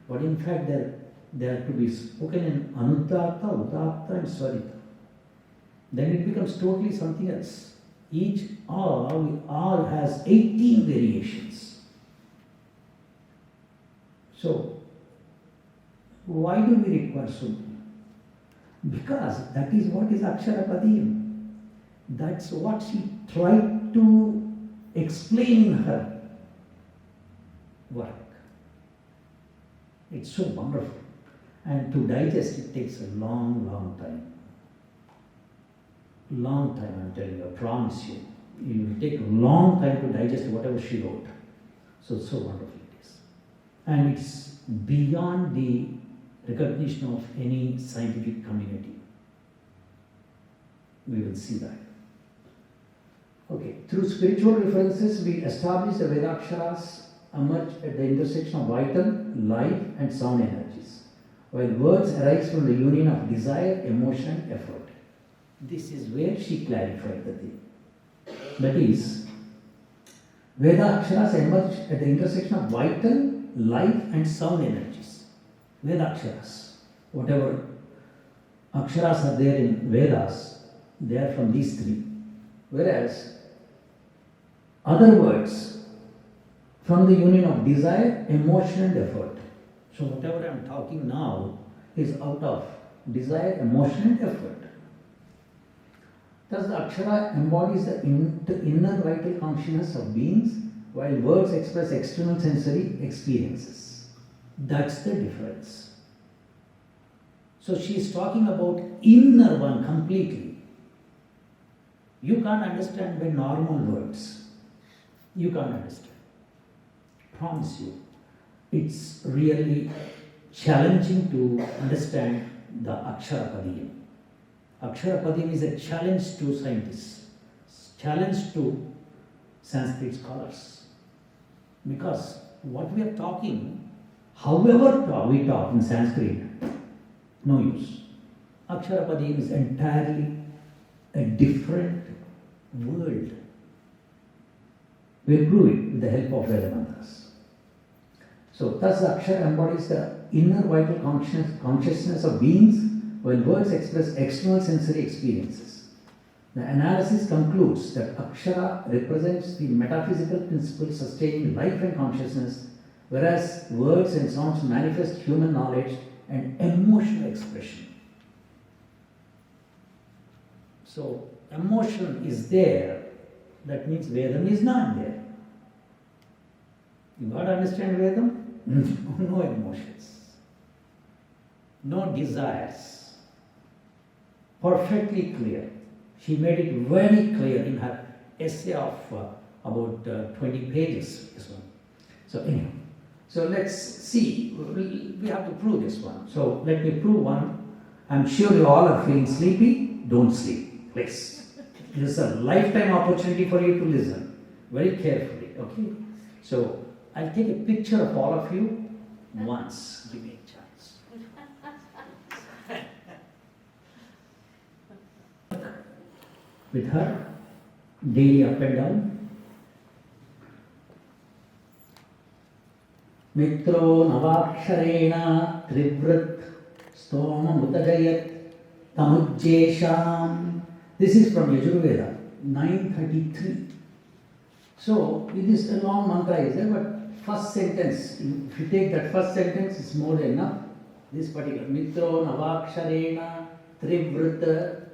Speaker 4: but in fact they are to be spoken in Anudatta, Udatta and Swarita. Then it becomes totally something else. Each R has 18 variations. So, why do we require so many? Because that is what is Akshara Padiyam. That's what she tried to explain in her work. It's so wonderful. And to digest it takes a long time. Long time, I'm telling you, I promise you. It will take a long time to digest whatever she wrote. So wonderful it is. And it's beyond the recognition of any scientific community. We will see that. Okay, through spiritual references, we establish the Vedaksharas emerge at the intersection of vital, life and sound energies, while words arise from the union of desire, emotion and effort. This is where she clarified the thing. That is, Vedaksharas emerge at the intersection of vital, life and sound energies. Vedaksharas, whatever Aksharas are there in Vedas, they are from these three. Whereas, other words from the union of desire, emotion and effort. So whatever I am talking now is out of desire, emotion and effort. Thus the Akshara embodies the inner vital consciousness of beings, while words express external sensory experiences. That's the difference. So she is talking about inner one completely. You can't understand by normal words. You can't understand. Promise you. It's really challenging to understand the Akshara Padiyam. Akshara Padiyam is a challenge to scientists, challenge to Sanskrit scholars. Because what we are talking, however we talk in Sanskrit, no use. Akshara Padiyam is entirely a different world. We'll prove it with the help of Veda mantras. So, thus the Akshara embodies the inner vital consciousness of beings, while words express external sensory experiences. The analysis concludes that Akshara represents the metaphysical principle sustaining life and consciousness, whereas words and sounds manifest human knowledge and emotional expression. So, emotion is there that means Vedam is not there. You got to understand Vedam? No emotions, no desires. Perfectly clear. She made it very clear in her essay of about 20 pages. This one. So anyhow, so let's see. We have to prove this one. So let me prove one. I'm sure you all are feeling sleepy. Don't sleep, please. This is a lifetime opportunity for you to listen very carefully. Okay. So I'll take a picture of all of you once. Give me a chance. With her, daily up and down. Mitro navaksharena trivrit stoma mutagayat tamujjesham. This is from Yajurveda, 933. So, it is a long mantra, is there? But first sentence, if you take that first sentence, it's more than enough. This particular Mitro Navaksharena Trivrita.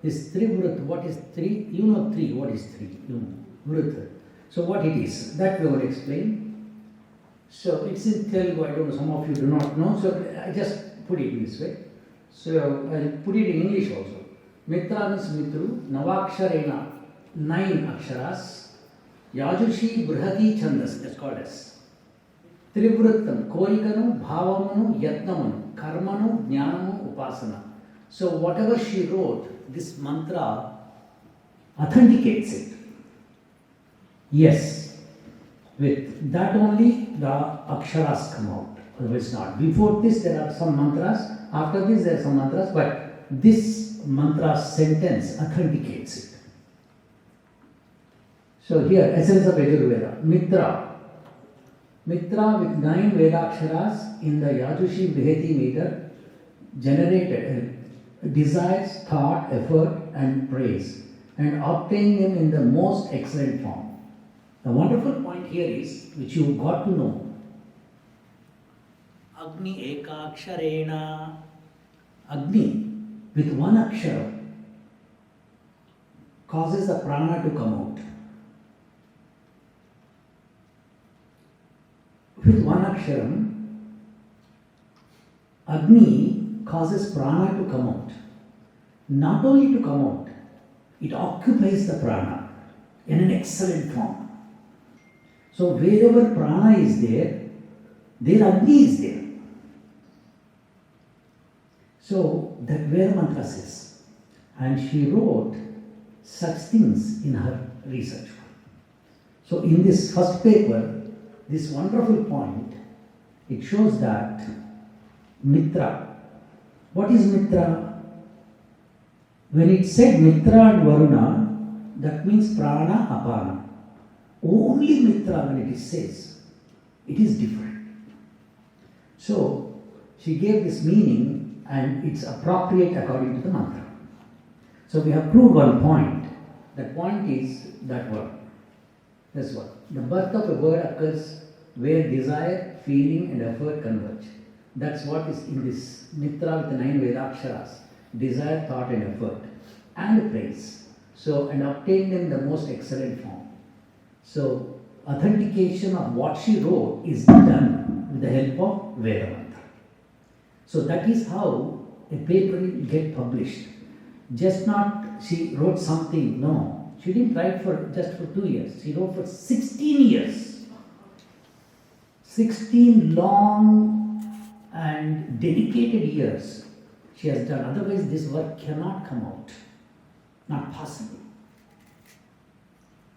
Speaker 4: This Trivrita, what is three? You know three, what is three? You know, Vrita. So, what it is, that we will explain. So, it's in Telugu, I don't know, some of you do not know. So, I just put it in this way. So, I'll put it in English also. Mitra means Mitru, Navaksharena. 9 aksharas, Yajushi Brihati Chandas, that's called as Trivrittam, Korikanu, Bhavamanu, Yatnamanu, Karmanu, Jnanamu, Upasana. So whatever she wrote, this mantra authenticates it. Yes, with that only the aksharas come out, otherwise not. Before this there are some mantras, after this there are some mantras, but this mantra sentence authenticates it. So here, essence of Yajurveda, Mitra. Mitra with 9 Vedaksharas in the Yajushi Brihati meter generated desires, thought, effort and praise and obtained them in the most excellent form. The wonderful point here is, which you got to know, Agni Ekaksharena. Agni with 1 akshara causes the prana to come out. With 1 aksharam, Agni causes prana to come out. Not only to come out, it occupies the prana in an excellent form. So wherever prana is there Agni is there. So that Veda mantra says, and she wrote such things in her research. So in this first paper, this wonderful point, it shows that Mitra. What is Mitra? When it said Mitra and Varuna, that means Prana Apana. Only Mitra when it says, it is different. So, she gave this meaning and it's appropriate according to the mantra. So we have proved one point. That point is that word. This one. The birth of a word occurs where desire, feeling and effort converge. That's what is in this Mitra with the 9 Vedaksharas. Desire, thought and effort. And praise. So, and obtain them in the most excellent form. So, authentication of what she wrote is done with the help of Veda mantra. So, that is how a paper will get published. Just not she wrote something, no. She didn't write for just for 2 years. She wrote for 16 years. 16 long and dedicated years she has done. Otherwise this work cannot come out. Not possible.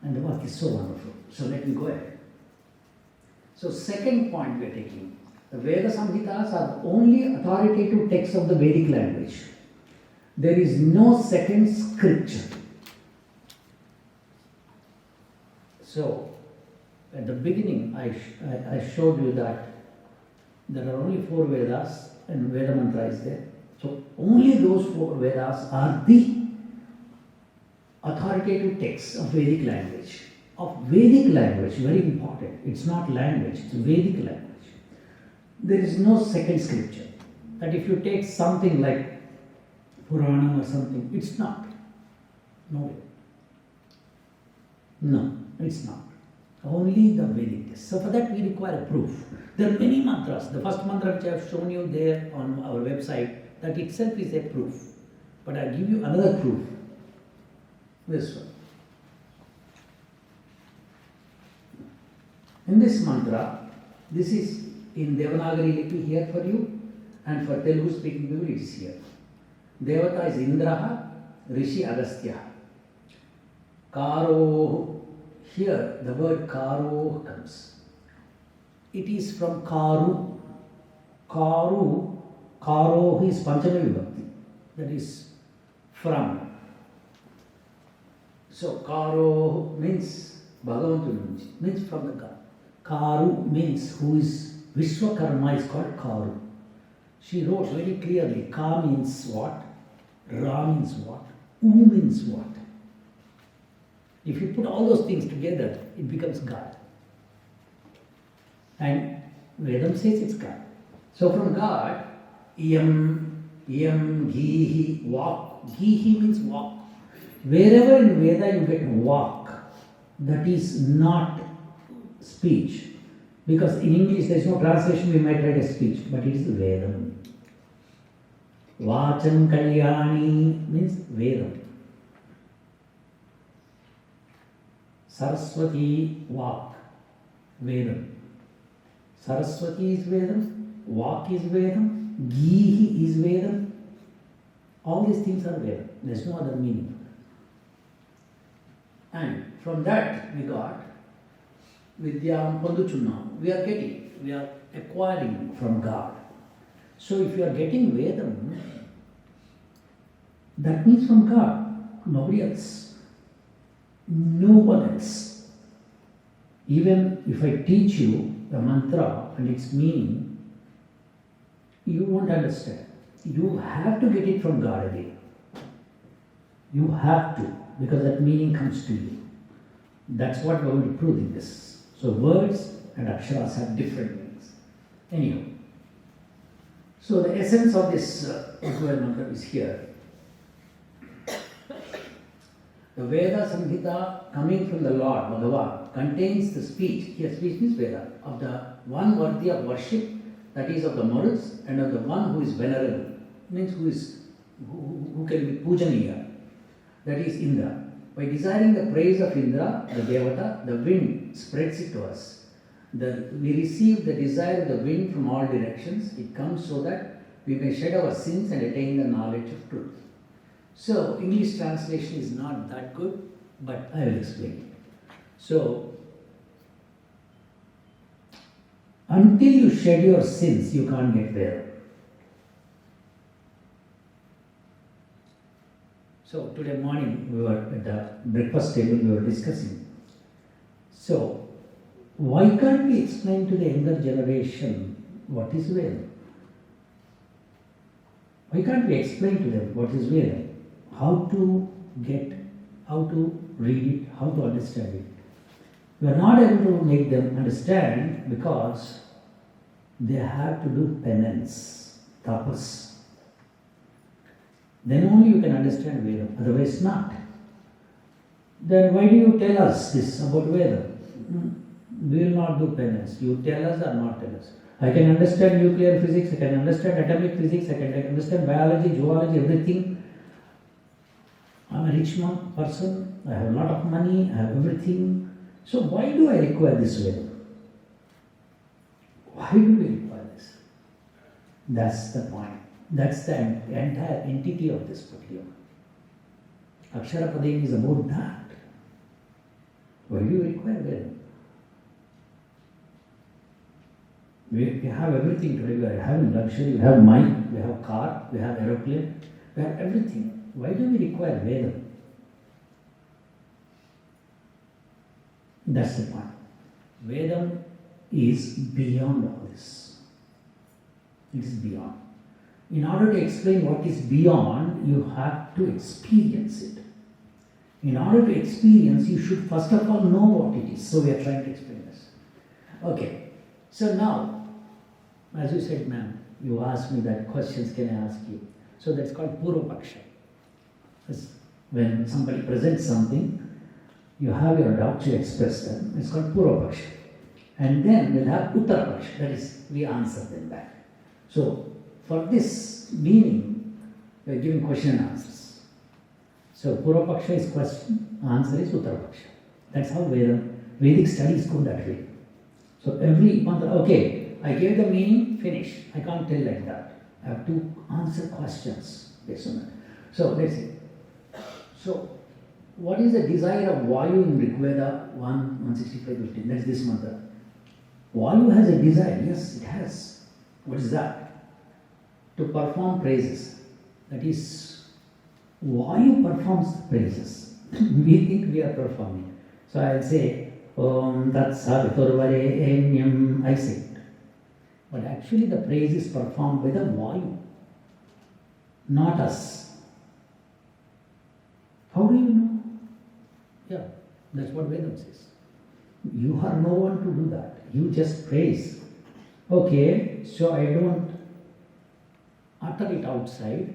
Speaker 4: And the work is so wonderful. So let me go ahead. So second point we are taking. The Veda Samhitas are the only authoritative texts of the Vedic language. There is no second scripture. So, at the beginning, I showed you that there are only 4 Vedas and Veda mantra is there. So, only those 4 Vedas are the authoritative texts of Vedic language. Of Vedic language, very important. It's not language, it's Vedic language. There is no second scripture. That if you take something like Puranam or something, it's not. No way. No, it's not. Only the Vedic test. So for that we require a proof. There are many mantras. The first mantra which I have shown you there on our website, that itself is a proof. But I give you another proof. This one. In this mantra, this is in Devanagari Lipi here for you, and for Telugu speaking people it is here. Devata is Indraha, Rishi Agastya. Karo, here the word Karo comes. It is from Karu. Karo is Panchami Vibhakti. That is from. So Karo means Bhagavantu, means from the God. Karu means who is Vishwakarma is called Karu. She wrote very clearly, Ka means what, Ra means what, U means what. If you put all those things together, it becomes God. And Vedam says it's God. So from God, Yam, Gihi, walk. Gihi means walk. Wherever in Veda you get walk, that is not speech. Because in English there is no translation, we might write a speech, but it is Vedam. Vacham Kalyani means Vedam. Saraswati, walk, Vedam. Saraswati is Vedam, walk is Vedam, Gihi is Vedam. All these things are Vedam. There is no other meaning. And from that we got Vidyam Panduchunnam. We are getting, we are acquiring from God. So if you are getting Vedam, that means from God, nobody else. No one else. Even if I teach you the mantra and its meaning, you won't understand. You have to get it from God again. You have to, because that meaning comes to you. That's what we're going to prove in this. So words and aksharas have different meanings. Anyhow, so the essence of this mantra is here. The Veda Samhita coming from the Lord, Bhagavan, contains the speech, here speech means Veda, of the one worthy of worship, that is of the Maruts, and of the one who is venerable, means who can be Pujaniya, that is Indra. By desiring the praise of Indra, the Devata, the wind spreads it to us. We receive the desire of the wind from all directions. It comes so that we may shed our sins and attain the knowledge of truth. So, English translation is not that good, but I will explain it. So, until you shed your sins, you can't get there. So, today morning we were at the breakfast table, we were discussing. So, why can't we explain to the younger generation what is Veda? Why can't we explain to them what is Veda? How to get, how to read it, how to understand it. We are not able to make them understand because they have to do penance, tapas. Then only you can understand Veda, otherwise not. Then why do you tell us this about Veda? We will not do penance. You tell us or not tell us. I can understand nuclear physics, I can understand atomic physics, I can understand biology, zoology, everything. I'm a rich person, I have a lot of money, I have everything. So why do I require this Veda? Why do we require this? That's the point. That's the entire entity of this particular. Akshara Padini is about that. Why do you require Veda? We have everything today. We are having luxury, we have mind, we have car, we have aeroplane, we have everything. Why do we require Veda? That's the point. Vedam is beyond all this. It is beyond. In order to explain what is beyond, you have to experience it. In order to experience, you should first of all know what it is. So we are trying to explain this. Okay. So now, as you said, ma'am, you asked me that questions can I ask you. So that's called Purva Paksha. When somebody presents something, You have your doubt to express them. It's called Purvapaksha. And then we'll have Uttarapaksha. That is, we answer them back. So, for this meaning, we are giving question and answers. So, Purvapaksha is question, answer is Uttarapaksha. That's how Vedic studies go that way. So, every mantra, okay, I gave the meaning, finish. I can't tell like that. I have to answer questions based on that. So, let's see. So, what is the desire of Vayu in Rigveda 1:165-15? That's this mantra. Vayu has a desire. Yes, it has. What is that? To perform praises. That is, Vayu performs the praises. We think we are performing. So I'll say, Om Tat Saviturvarenyam, I say it. But actually the praise is performed by the Vayu, not us. How do you know? Yeah, that's what Vedam says. You are no one to do that. You just praise. Okay, so I don't utter it outside.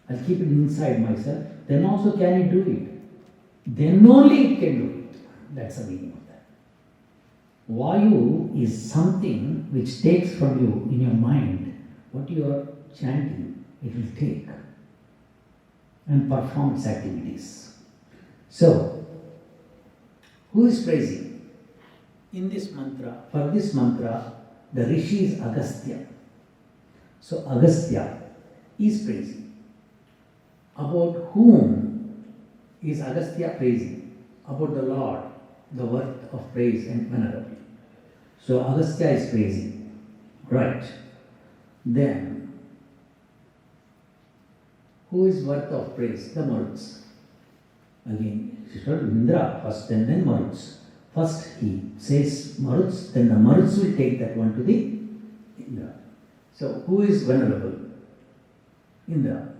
Speaker 4: I'll keep it inside myself. Then also can it do it? Then only it can do it. That's the meaning of that. Vayu is something which takes from you in your mind what you are chanting. It will take and perform its activities. So, who is praising? In this mantra, for this mantra, the Rishi is Agastya. So, Agastya is praising. About whom is Agastya praising? About the Lord, the worth of praise and venerability. So, Agastya is praising. Right. Then, who is worth of praise? The Maruts. Again, she told Indra first and then Maruts. First he says Maruts, then the Maruts will take that one to the Indra. So who is venerable? Indra.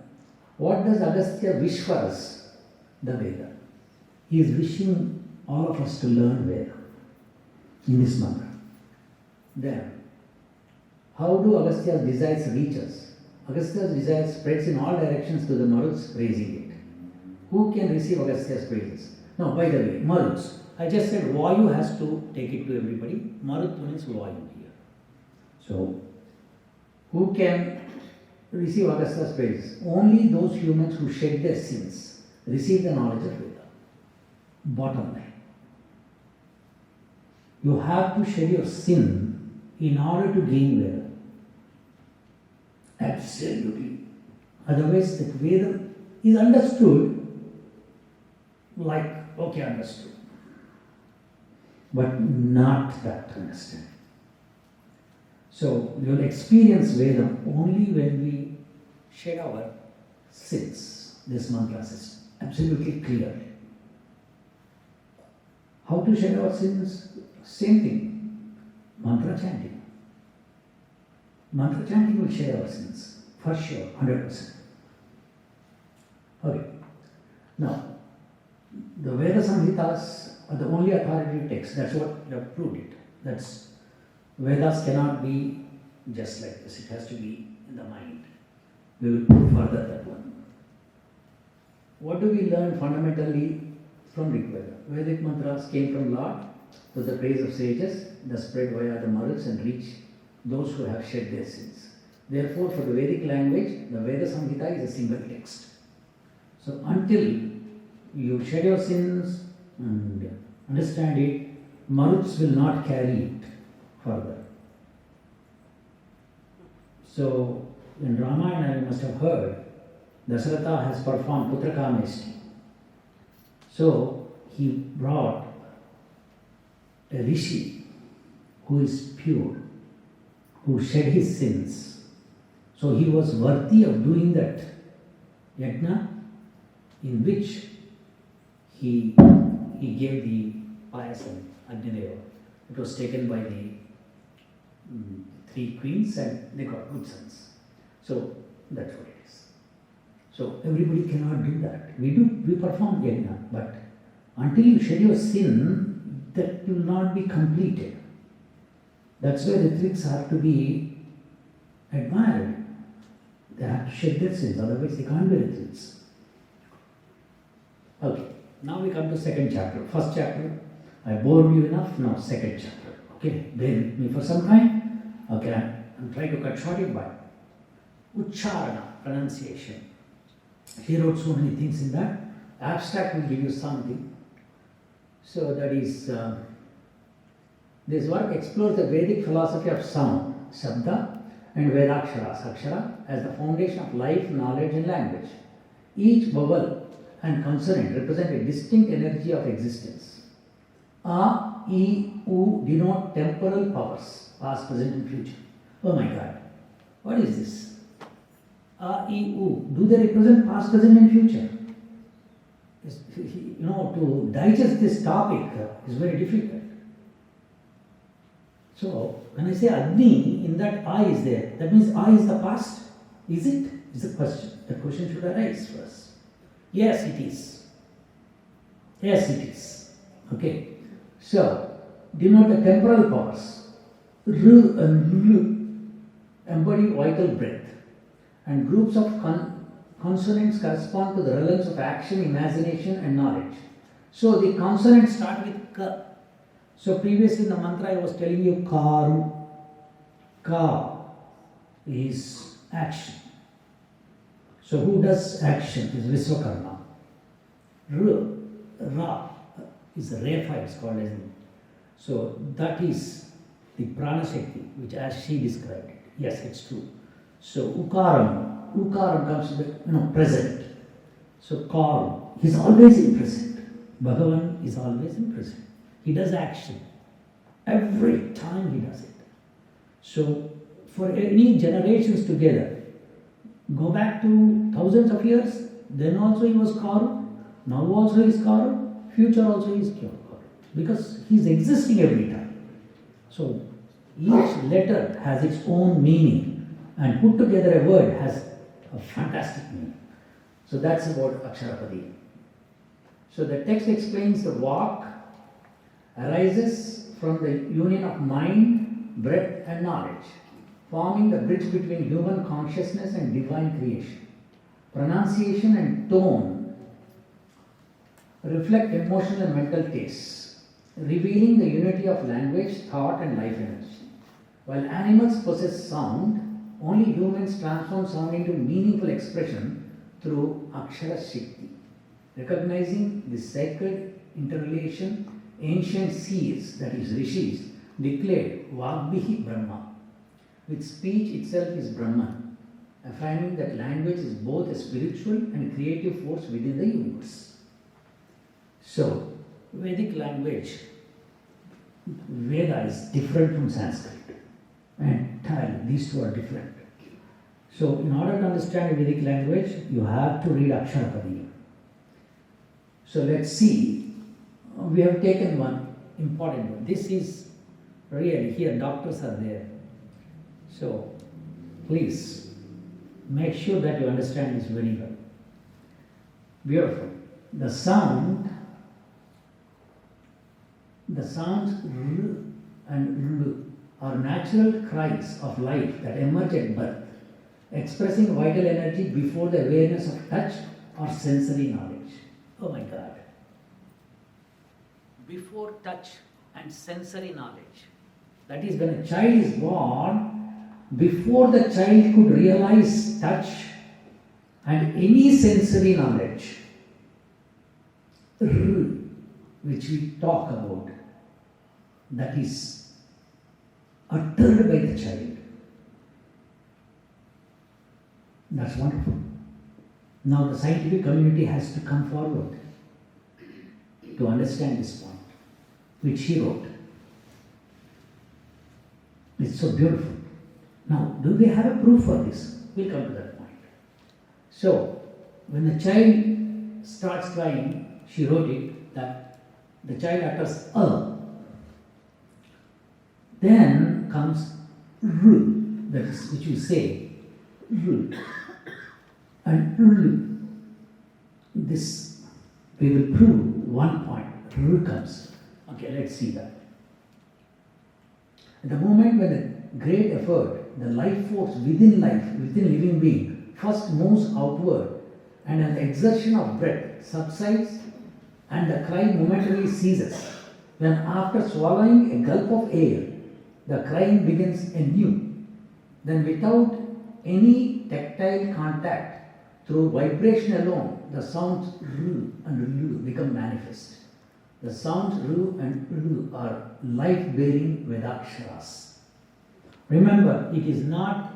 Speaker 4: What does Agastya wish for us? The Veda. He is wishing all of us to learn Veda in this mantra. Then, how do Agastya's desires reach us? Agastya's desire spreads in all directions to the Maruts praising it. Who can receive Agastya's praises? No, by the way, Maruts. I just said Vayu has to take it to everybody. Marut means Vayu here. So, who can receive Agastya's praises? Only those humans who shed their sins receive the knowledge of Veda. Bottom line. You have to shed your sin in order to gain Veda. Absolutely. Otherwise, the Veda is understood like, okay, understood. But not that understanding. So, we will experience Veda only when we shed our sins. This mantra is absolutely clear. How to shed our sins? Same thing. Mantra chanting. Mantra chanting will shed our sins. For sure, 100%. Okay. Now, the Veda Samhitas are the only authoritative text. That's what they have proved it. That's Vedas cannot be just like this. It has to be in the mind. We will prove further that one. What do we learn fundamentally from Rigveda? Vedic mantras came from Lord to the praise of sages, thus spread via the Maruts and reach those who have shed their sins. Therefore, for the Vedic language, the Veda Samhita is a single text. So, until you shed your sins and understand it, Maruts will not carry it further. So, in Ramayana, you must have heard, Dasharatha has performed Putrakameshti. So, he brought a rishi who is pure, who shed his sins. So, he was worthy of doing that yajna in which he gave the payasam, Agnideva. It was taken by the 3 queens and they got good sons. So that's what it is. So everybody cannot do that. We perform yajna, but until you shed your sin, that will not be completed. That's why the Ritvaks have to be admired. They have to shed their sins, otherwise they can't be Ritvaks. Okay. Now we come to second chapter. First chapter, I bored you enough. Now second chapter. Okay, bear with me for some time. Okay, I'm trying to cut short it by Ucharana, pronunciation. He wrote so many things in that. Abstract will give you something. So that is, this work explores the Vedic philosophy of sound, Shabda, and Vedakshara, Sakshara, as the foundation of life, knowledge, and language. Each vowel and consonant represent a distinct energy of existence. A, E, U denote temporal powers, past, present, and future. Oh my God, what is this? A, E, U, do they represent past, present, and future? You know, to digest this topic is very difficult. So, when I say Agni, in that I is there, that means I is the past. Is it? Is the question. The question should arise first. Yes, it is. Yes, it is. Okay. So, denote the temporal powers. R and L embody vital breath. And groups of consonants correspond to the realms of action, imagination, and knowledge. So, the consonants start with K. So, previously in the mantra I was telling you Karu. Ka is action. So, who does action is Viswakarma. Ra is the Refa, it's called as. So, that is the Prana Shakti, which as she described it. Yes, it's true. So, Ukaram comes to the present. So, Karu, he is always in present. Bhagavan is always in present. He does action. Every time he does it. So, for any generations together, go back to thousands of years, then also he was Karu, now also he is Karu, future also he is Karu. Because he is existing every time. So, each letter has its own meaning, and put together a word has a fantastic meaning. So, that's about Aksharapadi. So, the text explains the Vak arises from the union of mind, breath, and knowledge, forming the bridge between human consciousness and divine creation. Pronunciation and tone reflect emotional and mental tastes, revealing the unity of language, thought, and life energy. While animals possess sound, only humans transform sound into meaningful expression through Akshara Shakti. Recognizing this sacred interrelation, ancient seers, that is rishis, declared Vagbihi Brahma. With speech itself is Brahman, affirming that language is both a spiritual and creative force within the universe. So, Vedic language, Veda is different from Sanskrit. Entirely, these two are different. So, in order to understand Vedic language, you have to read Aksharapadi. So, let's see. We have taken one important one. This is really, here doctors are there. So, please make sure that you understand this very well. Beautiful. The sounds R and L are natural cries of life that emerge at birth, expressing vital energy before the awareness of touch or sensory knowledge. Oh my God. Before touch and sensory knowledge. That is, when a child is born, before the child could realize touch and any sensory knowledge, which we talk about, that is uttered by the child. That's wonderful. Now the scientific community has to come forward to understand this point, which he wrote. It's so beautiful. Now, do they have a proof for this? We'll come to that point. So, when the child starts crying, she wrote it that the child utters then comes that is which we say and this we will prove one point. Comes. Okay, let's see that. At the moment when the great effort, the life force within living being, first moves outward and an exertion of breath subsides, and the cry momentarily ceases. When after swallowing a gulp of air, the crying begins anew. Then without any tactile contact, through vibration alone, the sounds ru and ru become manifest. The sounds ru and ru are life-bearing Vedaksharas. Remember, it is not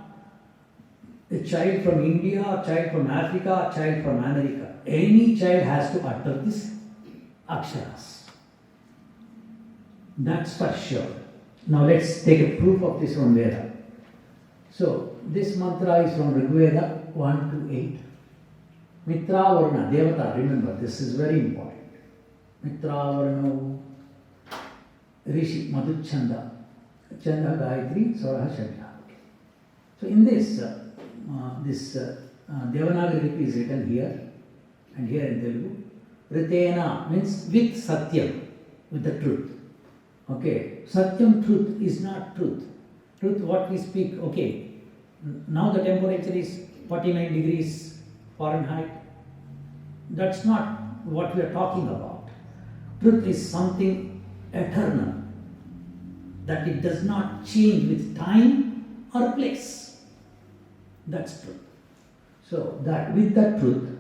Speaker 4: a child from India, a child from Africa, a child from America. Any child has to utter this aksharas. That's for sure. Now let's take a proof of this from Veda. So this mantra is from Rig Veda 1 to 8. Mitra Varna, Devata, remember this is very important. Mitra Varna, Rishi, Madhuchanda, Chanda Gayatri, Swaraha Shadha. So in this, Devanagari Lipi is written here and here in Telugu. Ritena means with Satyam, with the truth. Okay, Satyam, truth is not truth. Truth, what we speak, okay, now the temperature is 49 degrees Fahrenheit. That's not what we are talking about. Truth is something eternal, that it does not change with time or place. That's truth. So that with the truth,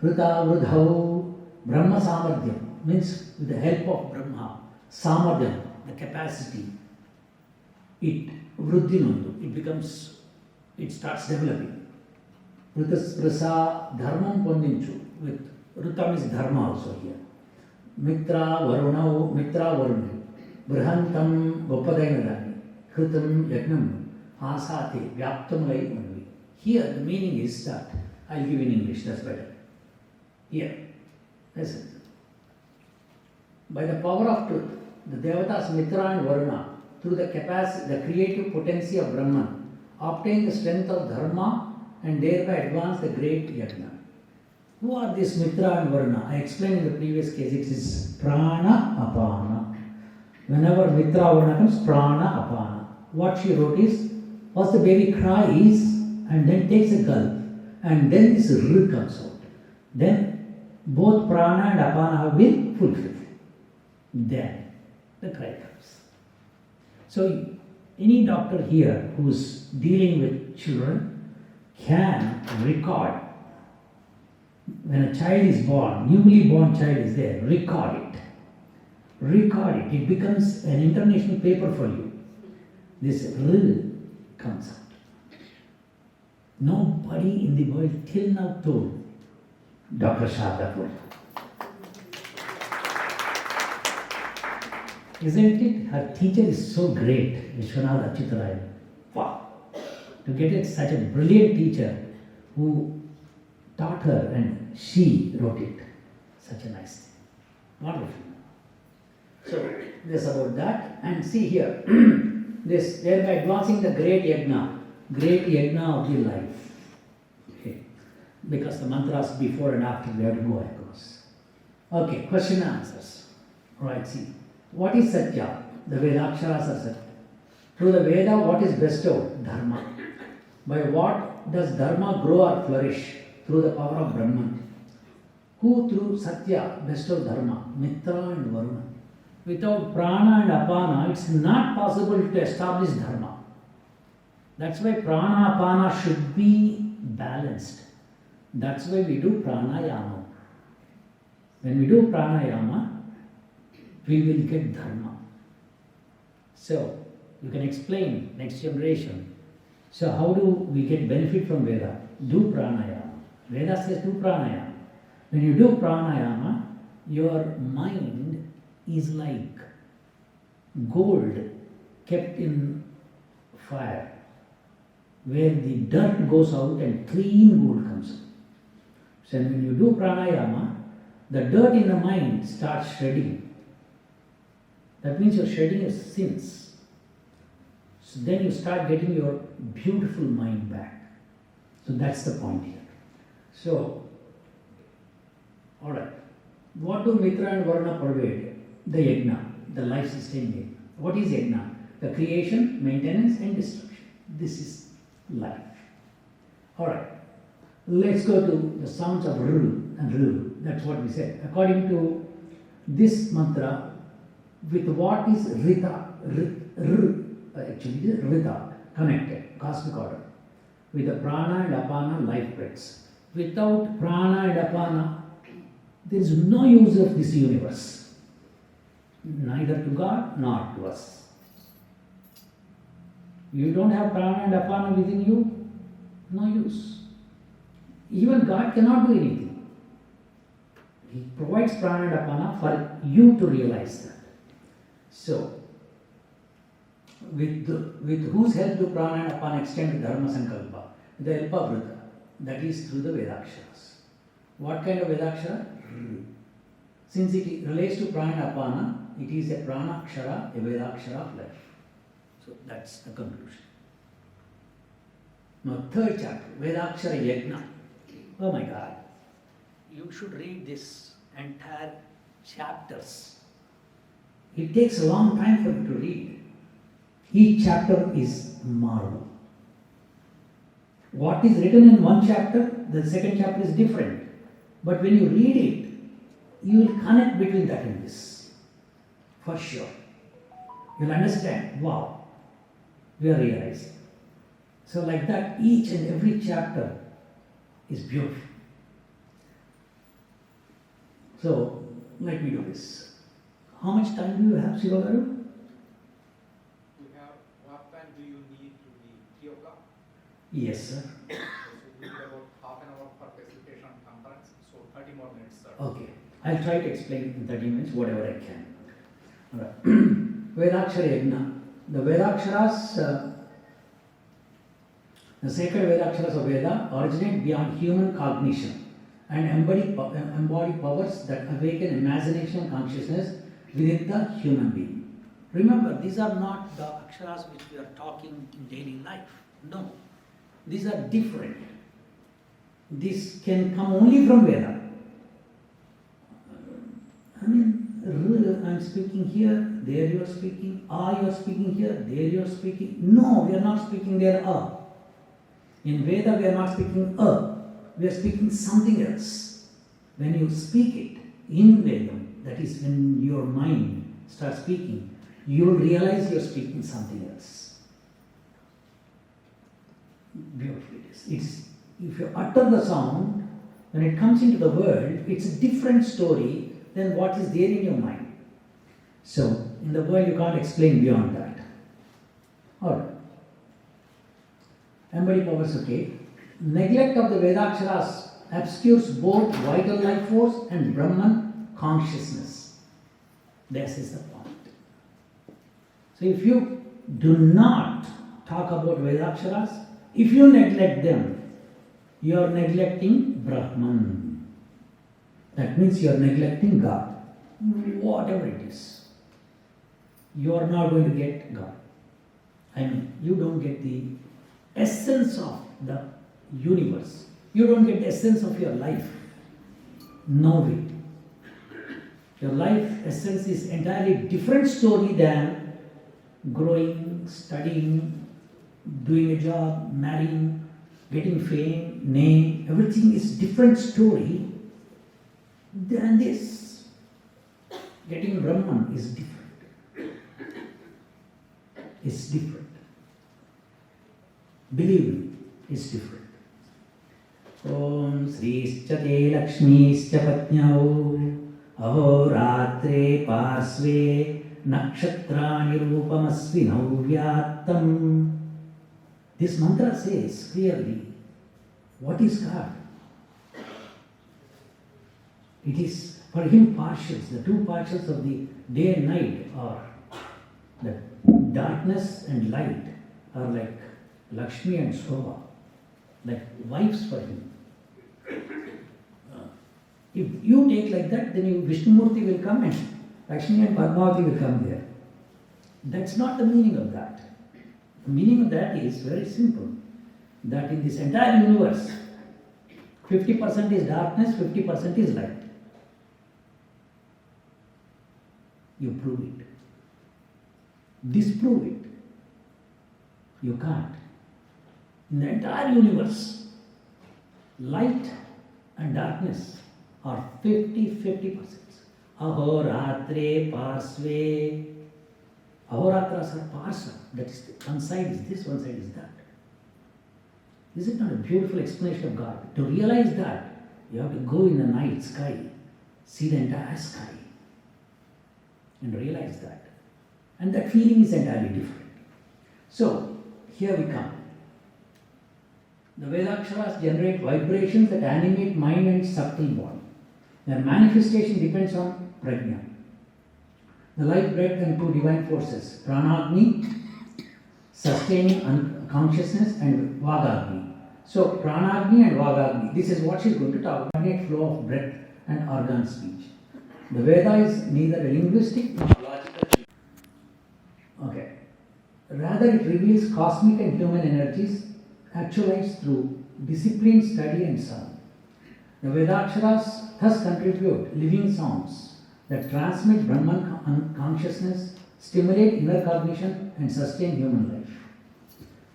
Speaker 4: Hrita Vridhau Brahma Samadhyam means with the help of Brahma, Samadhyam, the capacity, it Vruddhinundu, it becomes, it starts developing. Vritasprasa Dharmam Pondinchu, with Rutam is Dharma also here. Mitra Varunau, Mitra Varunu, Brihantam Vopadainadani, Kritam Yagnam, Asati, Vyaptam Lai Manvi. Here the meaning is that, I'll give in English, that's better. Here, listen. By the power of truth, the Devatas Mitra and Varuna, through the capacity, the creative potency of Brahman, obtain the strength of Dharma and thereby advance the great Yajna. Who are these Mitra and Varuna? I explained in the previous case, it is Prana Apana. Whenever Mitra Varuna comes, Prana Apana. What she wrote is, first the baby cries and then takes a gulp and then this R comes out. Then both Prana and Apana have been fulfilled. Then the cry comes. So any doctor here who's dealing with children can record. When a child is born, newly born child is there, record it. Record it. It becomes an international paper for you. This R comes out. Nobody in the world till now told Dr. Sarada Purna. Isn't it? Her teacher is so great, Vishwanath Achyutaraya. Wow! To get such a brilliant teacher who taught her and she wrote it. Such a nice thing. Wonderful. So, this about that. And see here, this, thereby advancing the great yajna of the life. Okay. Because the mantras before and after we have to go across. Okay, question and answers. Right, see. What is Satya? The Vedaksharas are Satya. Through the Veda, what is bestowed? Dharma. By what does Dharma grow or flourish? Through the power of Brahman. Who through Satya bestowed Dharma? Mitra and Varuna. Without Prana and Apana, it's not possible to establish Dharma. That's why Prana Apana should be balanced. That's why we do Pranayama. When we do Pranayama, we will get Dharma. So, you can explain next generation. So, how do we get benefit from Veda? Do Pranayama. Veda says do Pranayama. When you do Pranayama, your mind is like gold kept in fire, where the dirt goes out and clean gold comes out. So, when you do Pranayama, the dirt in the mind starts shedding. That means you're shedding your sins. So then you start getting your beautiful mind back. So that's the point here. So, alright. What do Mitra and Varuna pervade? The yajna, the life-sustaining yajna. What is yajna? The creation, maintenance and destruction. This is life. Alright. Let's go to the sounds of Ru and Ru.
Speaker 5: that's what we said. According to this mantra, with what is Rita, actually Rita, connected, cosmic order, with the Prana and Apana life breaths. Without Prana and Apana, there is no use of this universe, neither to God nor to us. You don't have Prana and Apana within you, no use. Even God cannot do anything. He provides Prana and Apana for you to realize that. So, with whose help do Prana and Apana extend to Dharma Sankalpa? With the help of Vrita. That is through the Vedaksharas. What kind of Vedakshara? Since it relates to Prana and Apana, it is a Prana Akshara, a Vedakshara of life. So that's the conclusion. Now, third chapter, Vedakshara Yajna. Oh my God. You should read this entire chapters. It takes a long time for you to read. Each chapter is marvel. What is written in one chapter, the second chapter is different. But when you read it, you will connect between that and this. For sure. You'll understand, wow, we are realizing. So like that, each and every chapter is beautiful. So, let me do this. How much time do you have, Sivagaru?
Speaker 1: What time do you need to be 3 o'clock?
Speaker 5: Yes, sir.
Speaker 1: So we need about half an hour for facilitation conference, so 30 more minutes, sir.
Speaker 5: Okay. I'll try to explain in 30 minutes whatever I can. Alright. Vedakshara Yajna. The Vedaksharas, the sacred Vedaksharas of Veda originate beyond human cognition and embody powers that awaken imagination and consciousness within the human being. Remember, these are not the aksharas which we are talking in daily life. No. These are different. This can come only from Veda. I mean, I'm speaking here, there you are speaking, you are speaking here, there you are speaking. No, we are not speaking there, In Veda, we are not speaking we are speaking something else. When you speak it in Veda, that is when your mind starts speaking, you will realize you are speaking something else. Beautiful it is. If you utter the sound, when it comes into the world, it's a different story than what is there in your mind. So, in the world, you can't explain beyond that. Alright. Embody powers, okay. Neglect of the Vedaksharas obscures both vital life force and Brahman consciousness. This is the point. So if you do not talk about Vedaksharas, if you neglect them, you are neglecting Brahman. That means you are neglecting God. Whatever it is. You are not going to get God. I mean, you don't get the essence of the universe. You don't get the essence of your life. No way. Your life essence is entirely different story than growing, studying, doing a job, marrying, getting fame, name. Everything is different story than this. Getting Brahman is different. It's different. Believe me, it's different. Om Srischcha Te Lakshmischcha Patnyau Ahoratre Parsve Nakshatrani Rupamasvinau Vyattam. This mantra says clearly, what is God? It is for him partials. The two partials of the day and night are the darkness and light are like Lakshmi and Shobha, like wives for him. If you take like that, then Vishnumurti will come and Lakshmi and Padmavati will come there. That's not the meaning of that. The meaning of that is very simple. That in this entire universe, 50% is darkness, 50% is light. You prove it. Disprove it. You can't. In the entire universe, light and darkness are 50-50%. Ahoratre parsve. Ahoratras are parsa. That is, one side is this, one side is that. Is it not a beautiful explanation of God? To realize that, you have to go in the night sky, see the entire sky, and realize that. And that feeling is entirely different. So, here we come. The Vedaksharas generate vibrations that animate mind and subtle body. Their manifestation depends on prajna, the life, breath, and two divine forces, pranagni, sustaining consciousness, and vagagni. So, pranagni and vagagni, this is what she is going to talk about, coordinate flow of breath and organ speech. The Veda is neither a linguistic nor logical. Okay. Rather, it reveals cosmic and human energies actualized through disciplined study and sound. The Vedaksharas thus contribute living sounds that transmit Brahman consciousness, stimulate inner cognition, and sustain human life.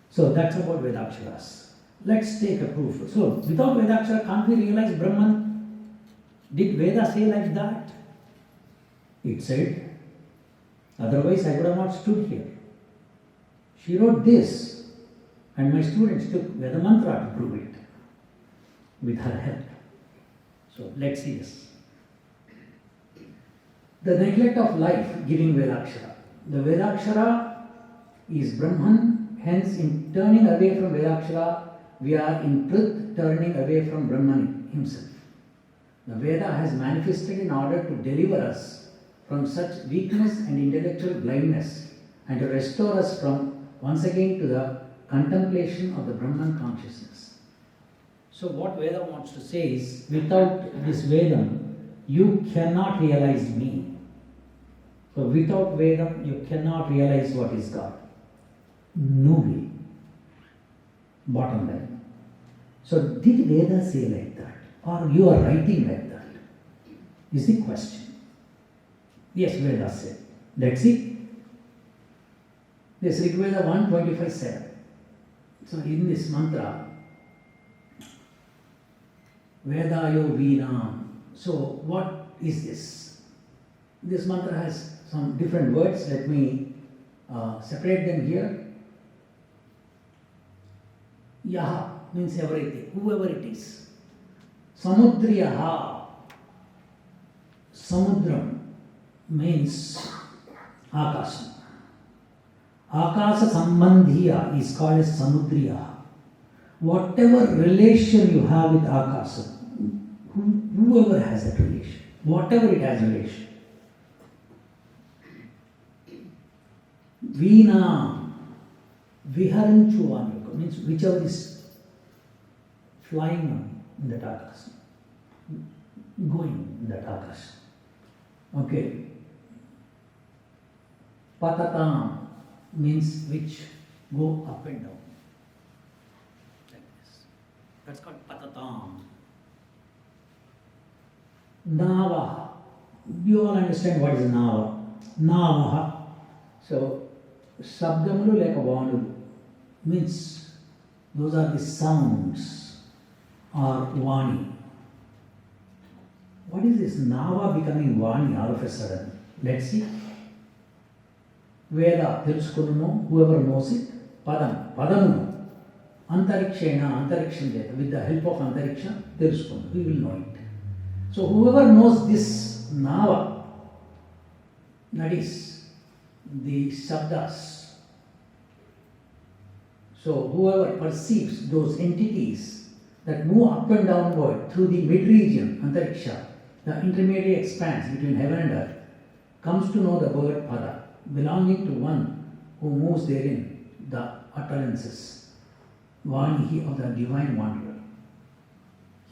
Speaker 5: So that's about Vedaksharas. Let's take a proof. So without Vedakshara, can't we realize Brahman? Did Veda say like that? It said, otherwise I would have not stood here. She wrote this, and my students took Veda Mantra to prove it with her help. So let's see this. The neglect of life giving Vedakshara. The Vedakshara is Brahman, hence in turning away from Vedakshara, we are in truth turning away from Brahman himself. The Veda has manifested in order to deliver us from such weakness and intellectual blindness and to restore us from once again to the contemplation of the Brahman consciousness. So what Veda wants to say is, without this Vedam, you cannot realize me. So without Vedam, you cannot realize what is God. No way. Bottom line. So did Veda say like that? Or you are writing like that? Is the question. Yes, Veda said. That's it. This Rigveda 1:25-7. So in this mantra, Vedayo Veenam. So what is this? This mantra has some different words. Let me separate them here. Yaha means everything, whoever it is. Samudriyaha. Samudram means Akasha. Akasa Sambandhiya is called as Samudriyaha. Whatever relation you have with Akasa, whoever has that relation, whatever it has relation. Veena, Viharanchu means whichever is flying on in that Akasa, going in that Akasa. Okay. Patatam means which go up and down. Like this. That's called patatam. Navaha. You all understand what is Nava. Navaha. So, Sabdamulu like a Vanulu means those are the sounds or Vani. What is this Nava becoming Vani all of a sudden? Let's see. Veda, Tilskununo, whoever knows it, Padam, Padamuno, Antarikshena, Antarikshana, with the help of Antariksha, Tilskunu, we will know it. So whoever knows this Nava, that is the Sabdas, so whoever perceives those entities that move up and downward through the mid-region, Antariksha, the intermediate expanse between heaven and earth, comes to know the word Pada, belonging to one who moves therein, the utterances, Vani of the divine wanderer.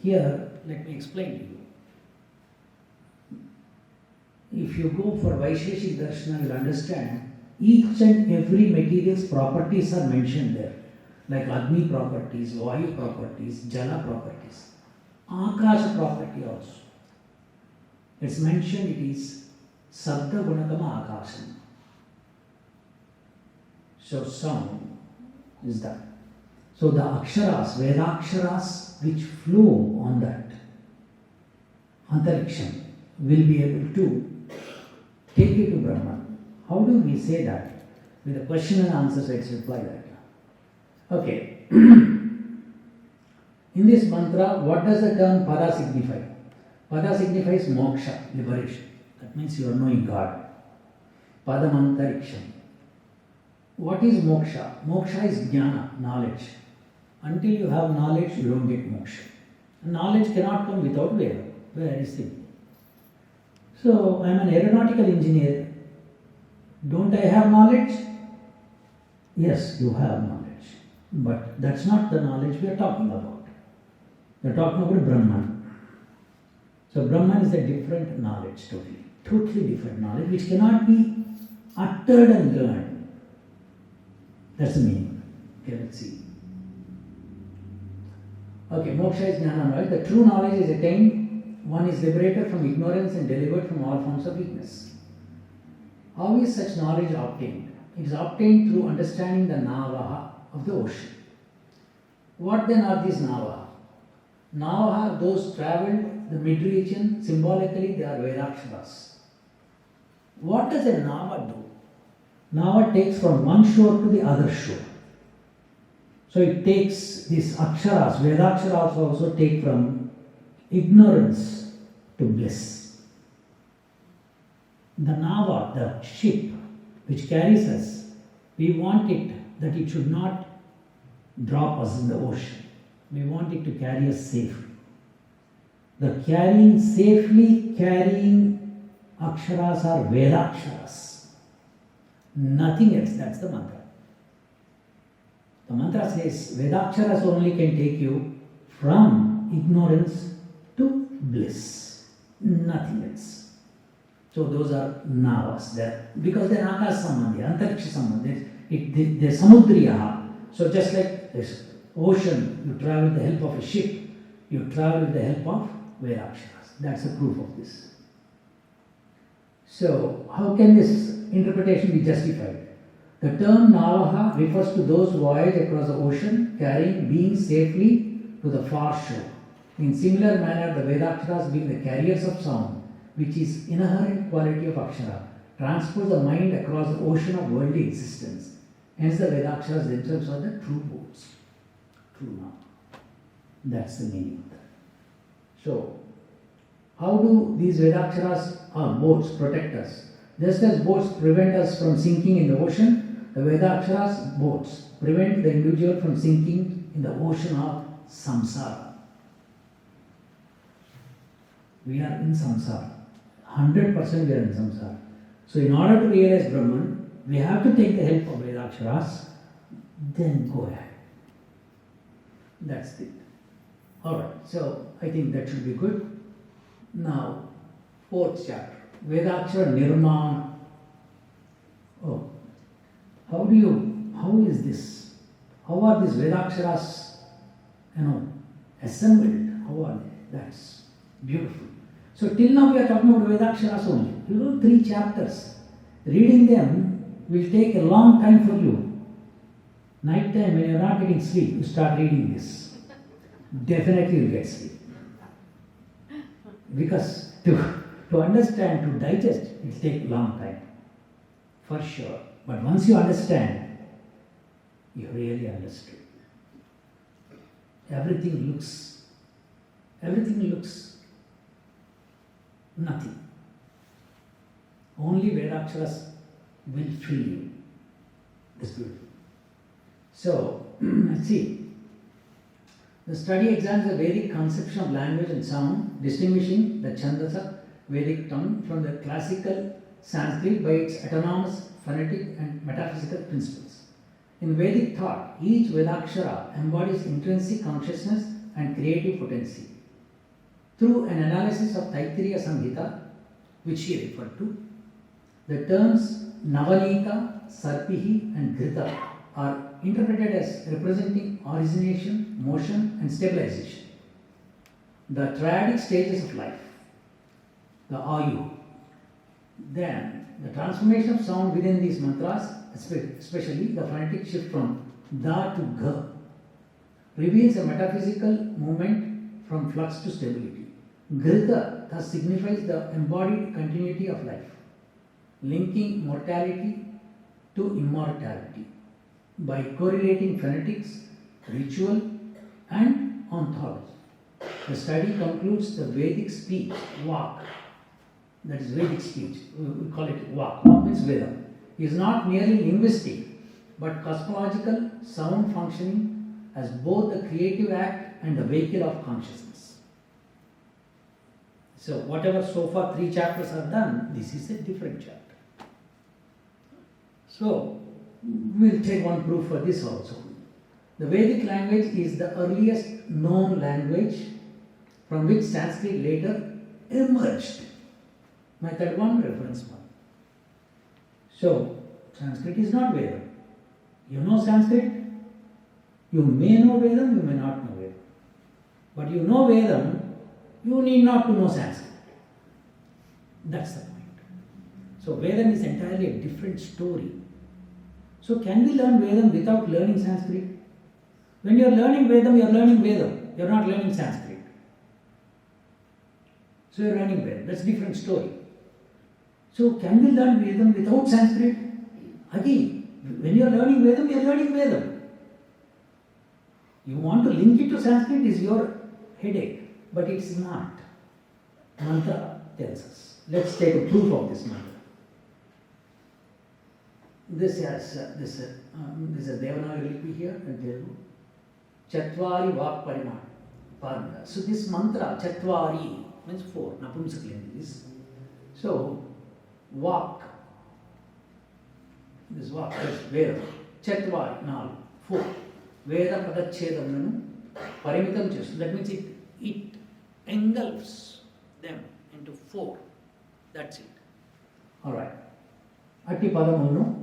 Speaker 5: Here, let me explain to you. If you go for Vaisheshik Darshana, you'll understand each and every material's properties are mentioned there, like Agni properties, Vayu properties, Jala properties, Akasha property also. It's mentioned it is Sabda Gunakama Akasam. So sound is that. So the Aksharas, Vedaksharas which flow on that antariksham will be able to take you to Brahman. How do we say that? With a question and answer, so let's reply that. Okay. In this mantra, what does the term pada signify? Pada signifies moksha, liberation. That means you are knowing God. Padamantariksham. What is moksha? Moksha is jnana, knowledge. Until you have knowledge, you don't get moksha. And knowledge cannot come without Veda. Very simple. So, I am an aeronautical engineer. Don't I have knowledge? Yes, you have knowledge. But that's not the knowledge we are talking about. We are talking about Brahman. So, Brahman is a different knowledge totally. Totally different knowledge which cannot be uttered and learned. That's the meaning. Okay, let's see. Okay, moksha is jnana knowledge. The true knowledge is attained. One is liberated from ignorance and delivered from all forms of weakness. How is such knowledge obtained? It is obtained through understanding the navaha of the ocean. What then are these navaha? Navaha are those travelled the mid-region. Symbolically, they are Vedaksharas. What does a nava do? Nava takes from one shore to the other shore. So it takes these aksharas. Vedaksharas also take from ignorance to bliss. The nava, the ship which carries us, we want it that it should not drop us in the ocean. We want it to carry us safely. The safely carrying aksharas are Vedaksharas. Nothing else, that's the mantra. The mantra says Vedaksharas only can take you from ignorance to bliss. Nothing else. So those are navas there. Because they're akash sambandhi, antariksha sambandhi. They're samudriyaha. So just like this ocean, you travel with the help of a ship, you travel with the help of Vedaksharas. That's the proof of this. So, how can this interpretation be justified? The term Navaha refers to those voyage across the ocean carrying beings safely to the far shore. In similar manner, the Vedaksharas being the carriers of sound, which is inherent quality of Akshara, transport the mind across the ocean of worldly existence. Hence, the Vedaksharas themselves are the true boats. True now. That's the meaning of that. So, how do these Vedaksharas or boats protect us? Just as boats prevent us from sinking in the ocean, the Vedaksharas boats prevent the individual from sinking in the ocean of samsara. We are in samsara. 100% we are in samsara. So in order to realize Brahman, we have to take the help of Vedaksharas, then go ahead. That's it. Alright, so I think that should be good. Now, fourth chapter, Vedakshara Nirmana. Oh, how is this? How are these Vedaksharas, assembled? How are they? That's beautiful. So till now we are talking about Vedaksharas only. 3 chapters. Reading them will take a long time for you. Night time when you are not getting sleep, you start reading this. Definitely you will get sleep. Because to understand, to digest, it will take a long time. For sure. But once you understand, you really understood. Everything looks nothing. Only Vedaksharas will fill you. That's beautiful. So, let's see. The study examines the Vedic conception of language and sound, distinguishing the Chandasa Vedic tongue from the classical Sanskrit by its autonomous phonetic and metaphysical principles. In Vedic thought, each Vedakshara embodies intrinsic consciousness and creative potency. Through an analysis of Taittiriya Samhita, which he referred to, the terms Navalika, Sarpihi and Grita are interpreted as representing origination, motion and stabilization. The triadic stages of life, the Ayu. Then the transformation of sound within these mantras, especially the phonetic shift from Da to Ga, reveals a metaphysical movement from flux to stability. Grita thus signifies the embodied continuity of life, linking mortality to immortality by correlating phonetics, ritual, and ontology. The study concludes the Vedic speech, Vak, that is Vedic speech, we call it Vak, Vak means Veda, is not merely linguistic but cosmological, sound functioning as both the creative act and the vehicle of consciousness. So, whatever so far 3 chapters are done, this is a different chapter. So, we'll take one proof for this also. The Vedic language is the earliest known language from which Sanskrit later emerged. Method 1, reference 1. So, Sanskrit is not Veda. You know Sanskrit? You may know Vedam, you may not know Vedam. But you know Vedam, you need not to know Sanskrit. That's the point. So, Vedam is entirely a different story. So, can we learn Vedam without learning Sanskrit? When you are learning Vedam, you are learning Vedam. You are not learning Sanskrit. So, you are learning Vedam. That's a different story. So, can we learn Vedam without Sanskrit? Again, when you are learning Vedam, you are learning Vedam. You want to link it to Sanskrit is your headache, but it's not. Mantra tells us. Let's take a proof of this mantra. This has this is a Devanagari lipi here and Telugu. Chatvari Vak Parimana. So this mantra, Chatvari, means 4, Napumsaklinga is. So, Vak, this Vak is Veda. Chatvari, 4. Veda Padachedamanu Parimitam Chestu. That means it engulfs them into 4. That's it. Alright. Atti Padamunnu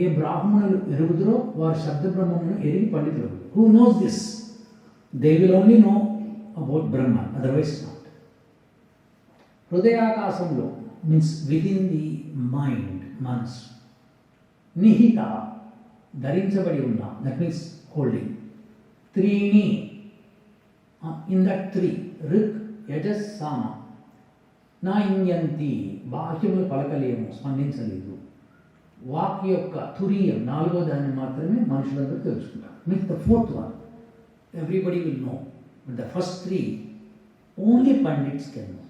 Speaker 5: ఏ బ్రాహ్మణులు ఎరుగుదురో వారు శబ్ద బ్రహ్మమును ఎరిగి పండితులు. Who knows this? They will only know about Brahman, otherwise not. హృదయాకాశంలో means within the mind, మనసు. నిహిత ధరించబడి ఉన్న, that means holding. త్రీణి, in that 3, రిక్, యజస్, సామ. నా ఇంయంతి, బాహ్యములు పలకలేము, స్పందించలేదు. వాక్ యొక్క తురీయం 4వ దాన్ని మాత్రమే మనుషులందరూ తెలుసుకుంటారు. Means the 4th one everybody will know, but the first 3 only pandits can know.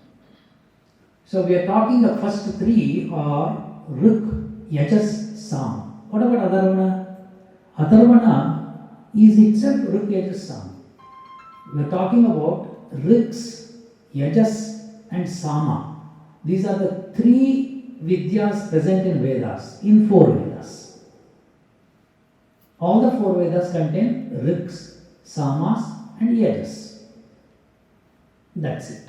Speaker 5: So we are talking the first 3 are Rik, Yajas, Sam. What about Atharvana? Atharvana is itself Rik, Yajas, Sam. We are talking about Riks, Yajas and Sama. These are the 3 Vidyas present in Vedas, in 4 Vedas. All the 4 Vedas contain Riks, Samas and Yajas. That's it.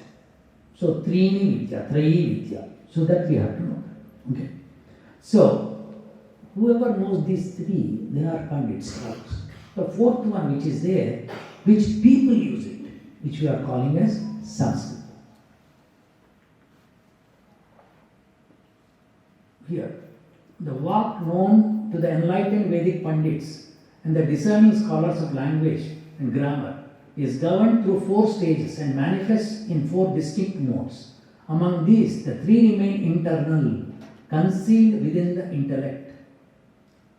Speaker 5: So, Trini Vidya, Trayi Vidya. So that we have to know. Okay. So, whoever knows these 3, they are Pandits. The 4th one which is there, which people use it, which we are calling as Sanskrit. Here, the Vak known to the enlightened Vedic Pandits and the discerning scholars of language and grammar is governed through 4 stages and manifests in 4 distinct modes. Among these, the 3 remain internal, concealed within the intellect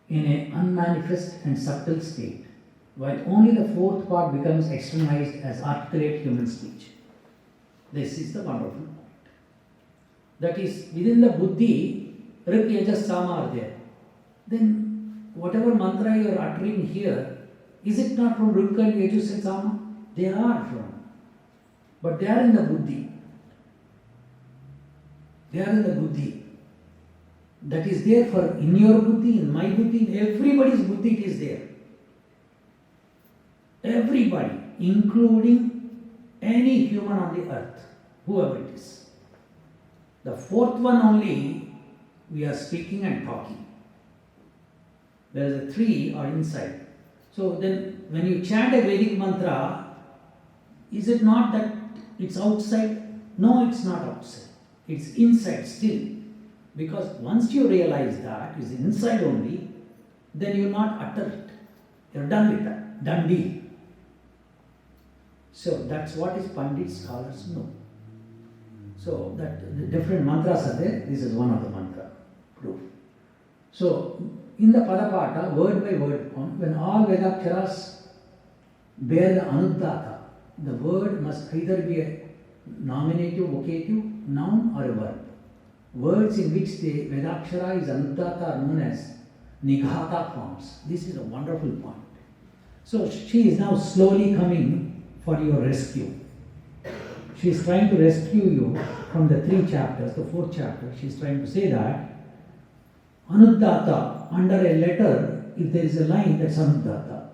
Speaker 5: in an unmanifest and subtle state, while only the 4th part becomes externalized as articulate human speech. This is the wonderful point. That is, within the Buddhi, Rik, Yajas, Sama are there. Then, whatever mantra you are uttering here, is it not from Rik and Yajas and Sama? They are from. But they are in the Buddhi. They are in the Buddhi. That is there for in your Buddhi, in my Buddhi, in everybody's Buddhi it is there. Everybody, including any human on the earth, whoever it is. The 4th one only, we are speaking and talking. Whereas the 3 are inside. So then when you chant a Vedic mantra, is it not that it's outside? No, it's not outside. It's inside still. Because once you realize that it's inside only, then you not utter it. You're done with that. Done deal. So that's what is Pandit scholars know. So that the different mantras are there. This is one of the mantra proof. So in the Padapata, word by word form, when all Vedaksharas bear the Anuddata, the word must either be a nominative, vocative, noun or a verb. Words in which the Vedakshara is Anuddata are known as Nighata forms. This is a wonderful point. So she is now slowly coming for your rescue. She is trying to rescue you from the 3 chapters, the 4th chapter. She is trying to say that Anuddata, under a letter, if there is a line, that's Anuddata.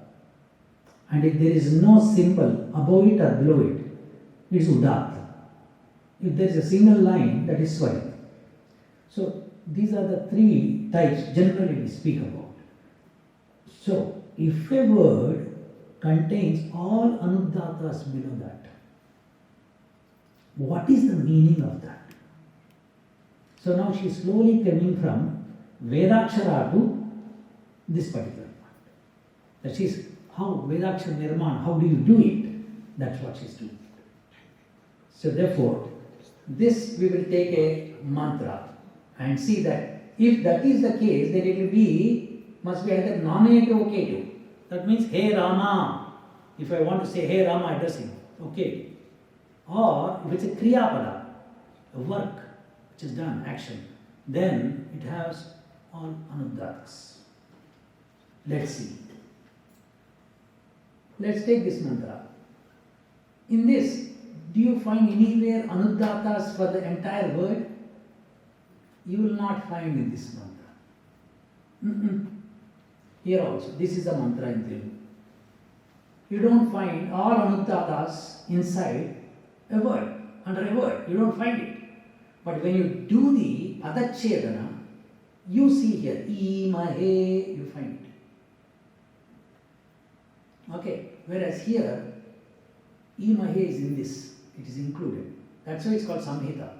Speaker 5: And if there is no symbol above it or below it, it's Udatta. If there is a single line, that is Swara. So these are the 3 types generally we speak about. So if a word contains all Anuddatas below that, what is the meaning of that? So now she is slowly coming from Vedakshara to this particular point. That is how Vedakshara Nirman, how do you do it? That's what she is doing. So therefore, this we will take a mantra and see that if that is the case, then it will be, must be either nominative or vocative. That means, Hey Rama. If I want to say, Hey Rama, address him. Okay. Or if it's a Kriyapada, a work which is done, action, then it has all Anuddatas. Let's see. Let's take this mantra. In this, do you find anywhere Anuddatas for the entire word? You will not find in this mantra. Here also, this is a mantra in Telugu. You don't find all Anuddatas inside a word, under a word. You don't find it. But when you do the Padachedana, you see here, Imahe, you find it. Okay, whereas here, Imahe is in this, it is included. That's why it's called Samhita.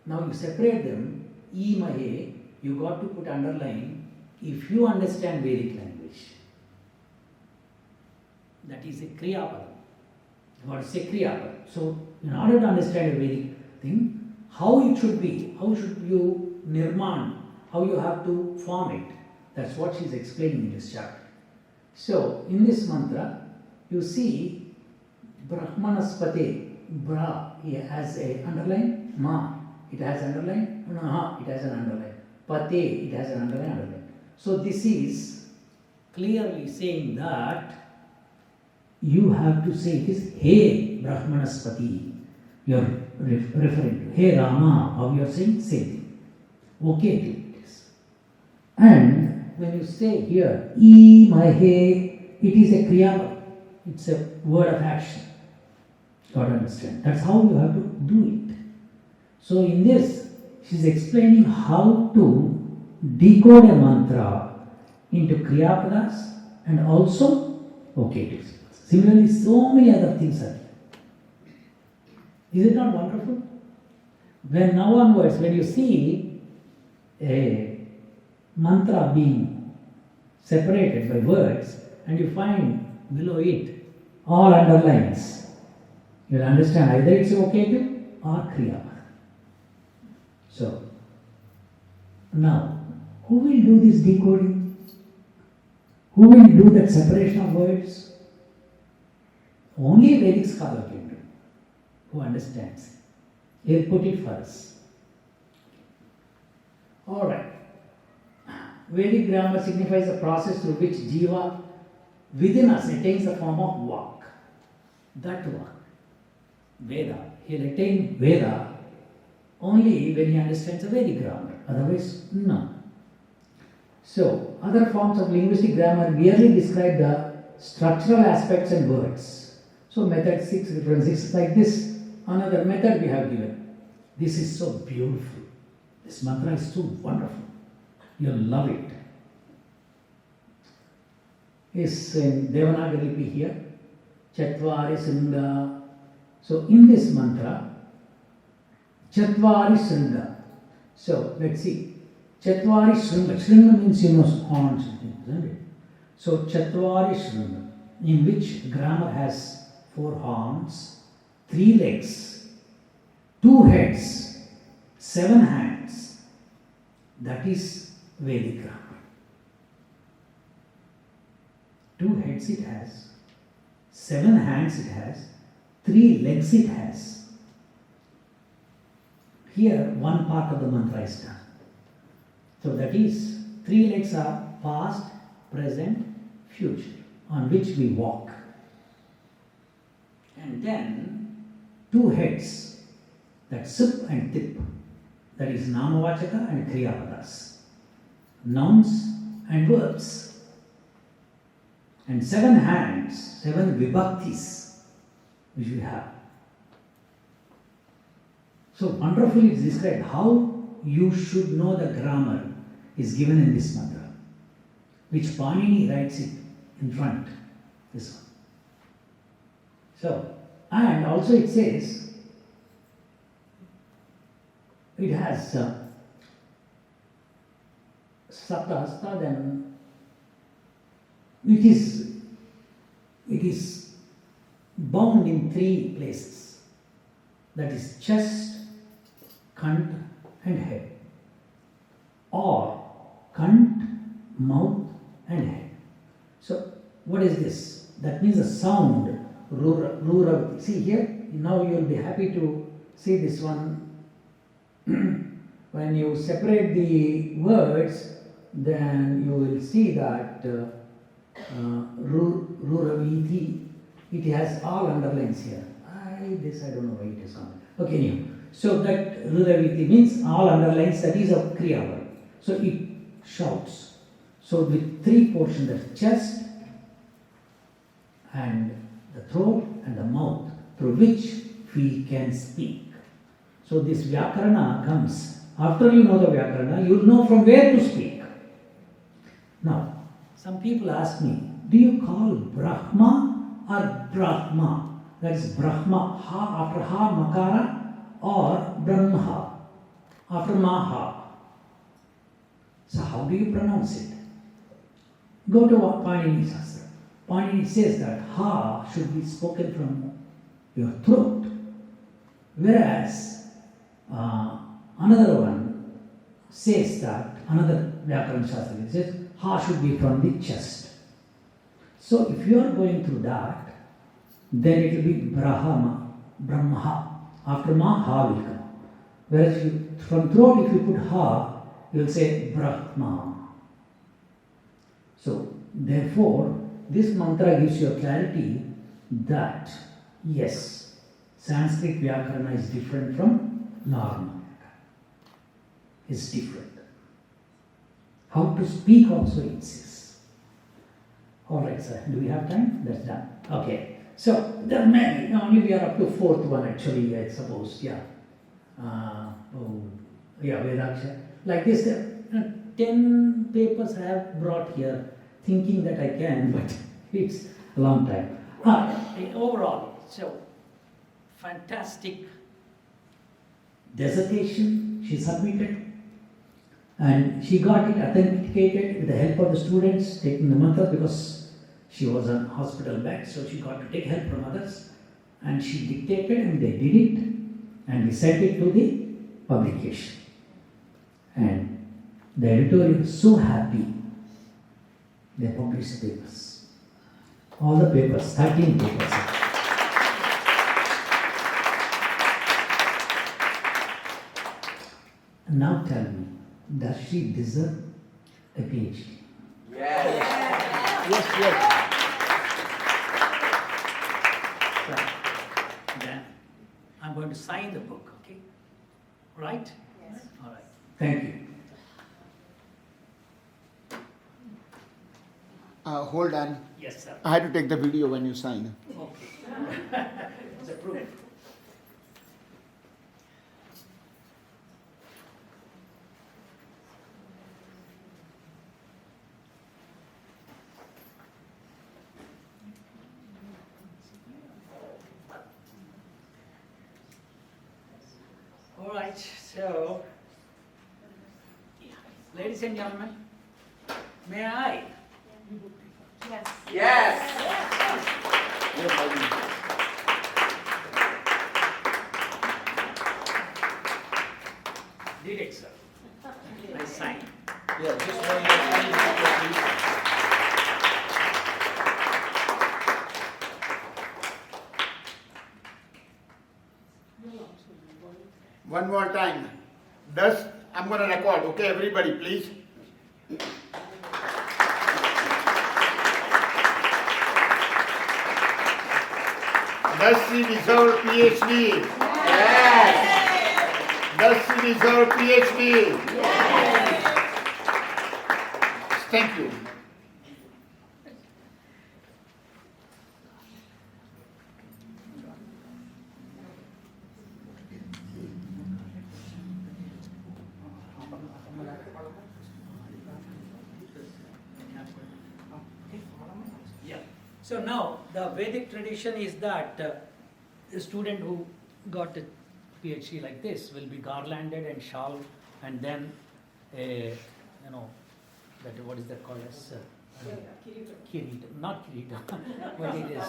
Speaker 5: Now you separate them, Imahe, you got to put underline if you understand Vedic language. That is a Kriyapada. You got to say Kriyapada. So, in order to understand a Vedic thing, how it should be, how should you nirman, how you have to form it. That's what she's explaining in this chapter. So, in this mantra, you see Brahmanaspate, Bra, he has a underline, Ma, it has underline, Naha, it has an underline, Pate, it has an underline. So, this is clearly saying that you have to say it is Hey Brahmanaspati. You are referring to Hey Rama, how you are saying, same thing. Okay to it is. And when you say here, Imahe, it is a Kriya, it's a word of action. Got to understand. That's how you have to do it. So in this, she is explaining how to decode a mantra into Kriyapadas and also vocatives. Similarly, so many other things are there. Is it not wonderful? When now onwards, when you see a mantra being separated by words and you find below it all underlines, you will understand either it's vocative or kriya. So, now, who will do this decoding? Who will do that separation of words? Only a Vedic scholar can do, who understands. He'll put it for us. Alright. Vedic grammar signifies the process through which Jiva within us attains the form of Vak. That Vak, Veda. He'll attain Veda only when he understands the Vedic grammar. Otherwise, no. So, other forms of linguistic grammar merely describe the structural aspects and words. So, method 6, reference 6, like this. Another method we have given. This is so beautiful. This mantra is so wonderful. You'll love it. It's in Devanagari Lipi here. Chatvari Sringa. So, in this mantra, Chatvari Sringa. So, let's see. Chatvari Sringa. Sringa means, horns, isn't it? So, Chatvari Sringa, in which grammar has 4 horns, 3 legs, 2 heads, 7 hands. That is Vedic grammar. 2 heads it has, 7 hands it has, 3 legs it has. Here, one part of the mantra is done. So that is, 3 legs are past, present, future, on which we walk. And then 2 heads, that sip and tip, that is namavachaka and kriyapadas, nouns and verbs. And 7 hands, 7 vibhaktis, which we have. So wonderfully it's described how you should know the grammar is given in this mantra, which Panini writes it in front, this one. So, and also it says, it has Saptahasta, then it is bound in 3 places, that is chest, kant and head, or kant, mouth and head. So what is this? That means the sound, rura. See here, now you will be happy to see this one. When you separate the words, then you will see that ruraviti, it has all underlines here. I don't know why it is on. Okay, anyway. So that ruraviti means all underlines, that is a kriya verb. So it shouts. So with 3 portions, the chest and the throat and the mouth, through which we can speak. So this vyakarana comes. After you know the vyakarana, you will know from where to speak. Now, some people ask me, do you call Brahma or Brahma? That is Brahma, ha after ha makara, or Brahma after maha. So how do you pronounce it? Go to Panini Shastra. Panini says that ha should be spoken from your throat, whereas another one says that, another Vyakarana Shastra says ha should be from the chest. So if you are going through that, then it will be Brahma. After ma, ha will come. Whereas from throat, if you put ha, you will say Brahma. So, therefore, this mantra gives you a clarity that, yes, Sanskrit Vyakarana is different from normal. It's different. How to speak also it says. Alright, sir, do we have time? That's done. Okay. So, there are many, only we are up to 4th one actually, I suppose, yeah. Vedaksha. Like this, 10 papers I have brought here, thinking that I can, but it's a long time. Overall, so, fantastic dissertation she submitted, and she got it authenticated with the help of the students taking the mantra, because she was on hospital bed, so she got to take help from others, and she dictated and they did it, and we sent it to the publication. And the editor was so happy, they published the papers. All the papers, 13 papers. And now tell me, does she deserve a PhD?
Speaker 1: Yes.
Speaker 3: Yes.
Speaker 5: Then I'm going to sign the book, okay? Right?
Speaker 2: Yes.
Speaker 5: All right. Thank you.
Speaker 3: Hold on.
Speaker 5: Yes, sir.
Speaker 3: I had to take the video when you sign.
Speaker 5: Okay. It's approved. All right, so, ladies and gentlemen, may I?
Speaker 2: Yes.
Speaker 1: Yes.
Speaker 5: Read it, sir. I sign.
Speaker 3: Yeah, just one more time, please. One more time. I'm going to record. Okay, everybody, please. Does she deserve PhD? Yes. Does she deserve PhD? Yes. Thank you.
Speaker 5: Yeah. So now the Vedic tradition is that the student who got a PhD like this will be garlanded and shawl, and then that what is that called as kirita, not kirita, but it is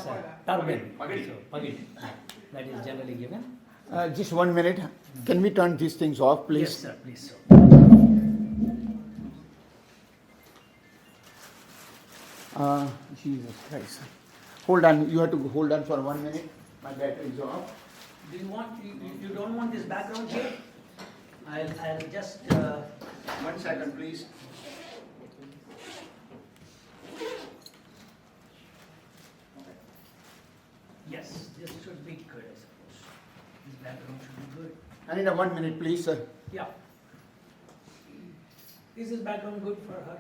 Speaker 5: turban.
Speaker 1: Pagadi.
Speaker 5: So, pagadi. That is generally given.
Speaker 3: Just 1 minute. Can we turn these things off, please?
Speaker 5: Yes, sir. Please, sir.
Speaker 3: Jesus Christ. Hold on. You have to hold on for 1 minute. My battery is off.
Speaker 5: Do you want? You don't want this background here? I'll just.
Speaker 3: 1 second, please.
Speaker 5: Yes, this should be good, I suppose. This background should be good.
Speaker 3: I need a 1 minute, please, sir.
Speaker 5: Yeah. Is this background good for her?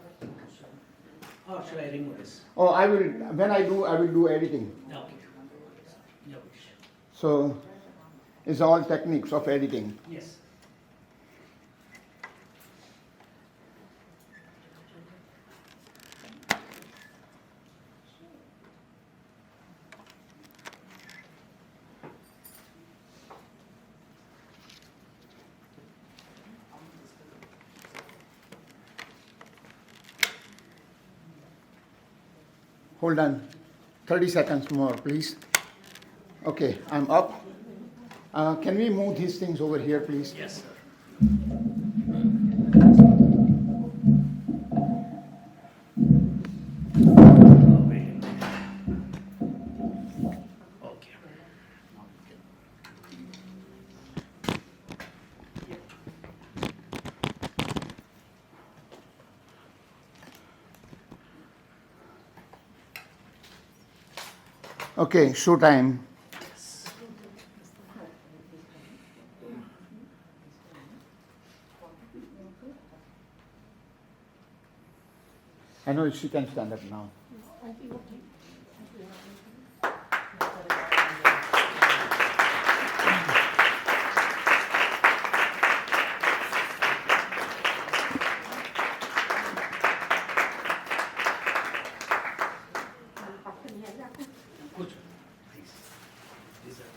Speaker 5: Or should I remove this?
Speaker 3: Oh, I will. When I will do editing.
Speaker 5: Okay. Your wish.
Speaker 3: So, it's all techniques of editing.
Speaker 5: Yes.
Speaker 3: Hold on. 30 seconds more, please. Okay, I'm up. Can we move these things over here, please?
Speaker 5: Yes, sir. Okay.
Speaker 3: Okay, show time. I know she can stand up now.
Speaker 5: కూర్చో. Please. These are-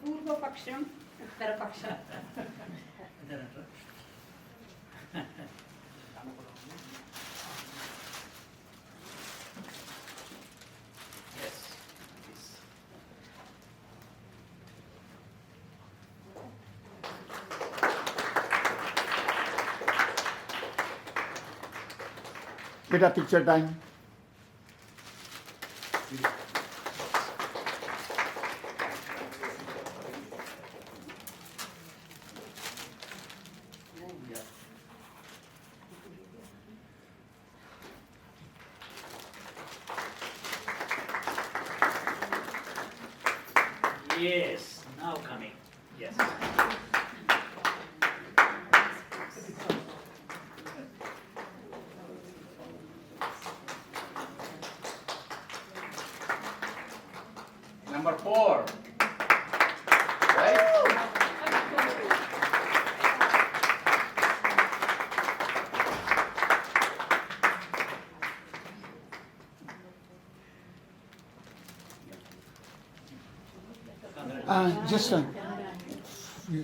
Speaker 2: పూర్వపక్షం ఉత్తరపక్షం
Speaker 5: There are- Yes. Please.
Speaker 3: Beta, picture time.
Speaker 5: Yes, now coming. Yes.
Speaker 1: Number 4. Right?
Speaker 3: Just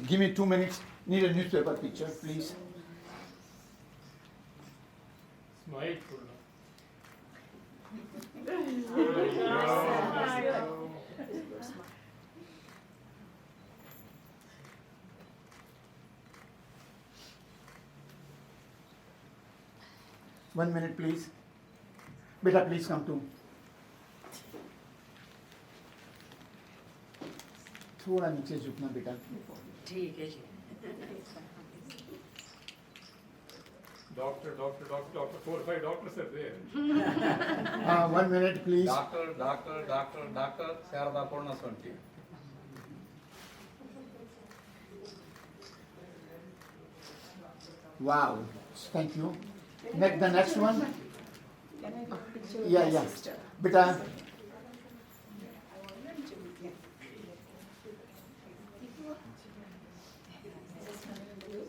Speaker 3: give me 2 minutes. Need a newspaper picture, please.
Speaker 6: Smile.
Speaker 3: 1 minute, please. Beta, please come to. थोड़ा नीचे झुकना बेटा.
Speaker 2: ठीक है जी.
Speaker 6: Doctor, 4 or 5 doctors are there.
Speaker 3: 1 minute, please.
Speaker 1: Doctor, Sarada Purna Sonty.
Speaker 3: Wow. Thank you. The next one.
Speaker 7: Can I get a picture with
Speaker 3: Yeah,
Speaker 7: my
Speaker 3: yeah.
Speaker 7: sister?
Speaker 3: Beta.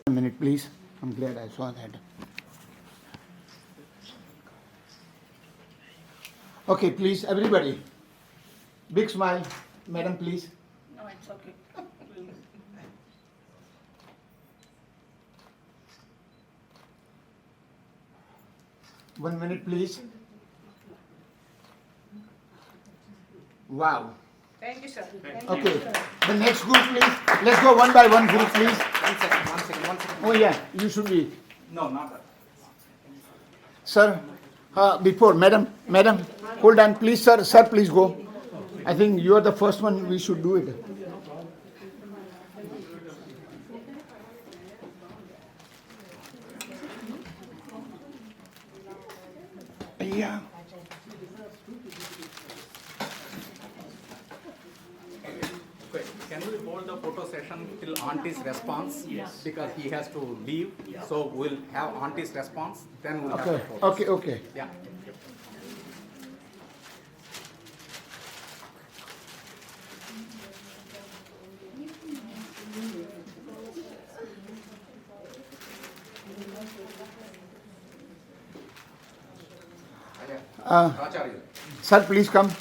Speaker 3: 1 minute, please. I'm glad I saw that. Okay, please, everybody. Big smile. Madam, please.
Speaker 7: No, it's okay.
Speaker 3: 1 minute, please. Wow.
Speaker 7: Thank you, sir. Thank you,
Speaker 3: Okay.
Speaker 7: sir.
Speaker 3: The next group, please. Let's go one by one group, please.
Speaker 1: One second.
Speaker 3: Oh, yeah, you should be.
Speaker 1: No, not that.
Speaker 3: Sir, before, madam, hold on, please, sir, please go. I think you are the first one, we should do it. Yeah.
Speaker 1: Okay, can we hold the photo session till auntie's response? Yes. Because he has to leave, so we'll have auntie's response, then we'll have the
Speaker 3: Okay,
Speaker 1: photos.
Speaker 3: okay.
Speaker 1: Yeah. Acharya.
Speaker 3: Sir, please come.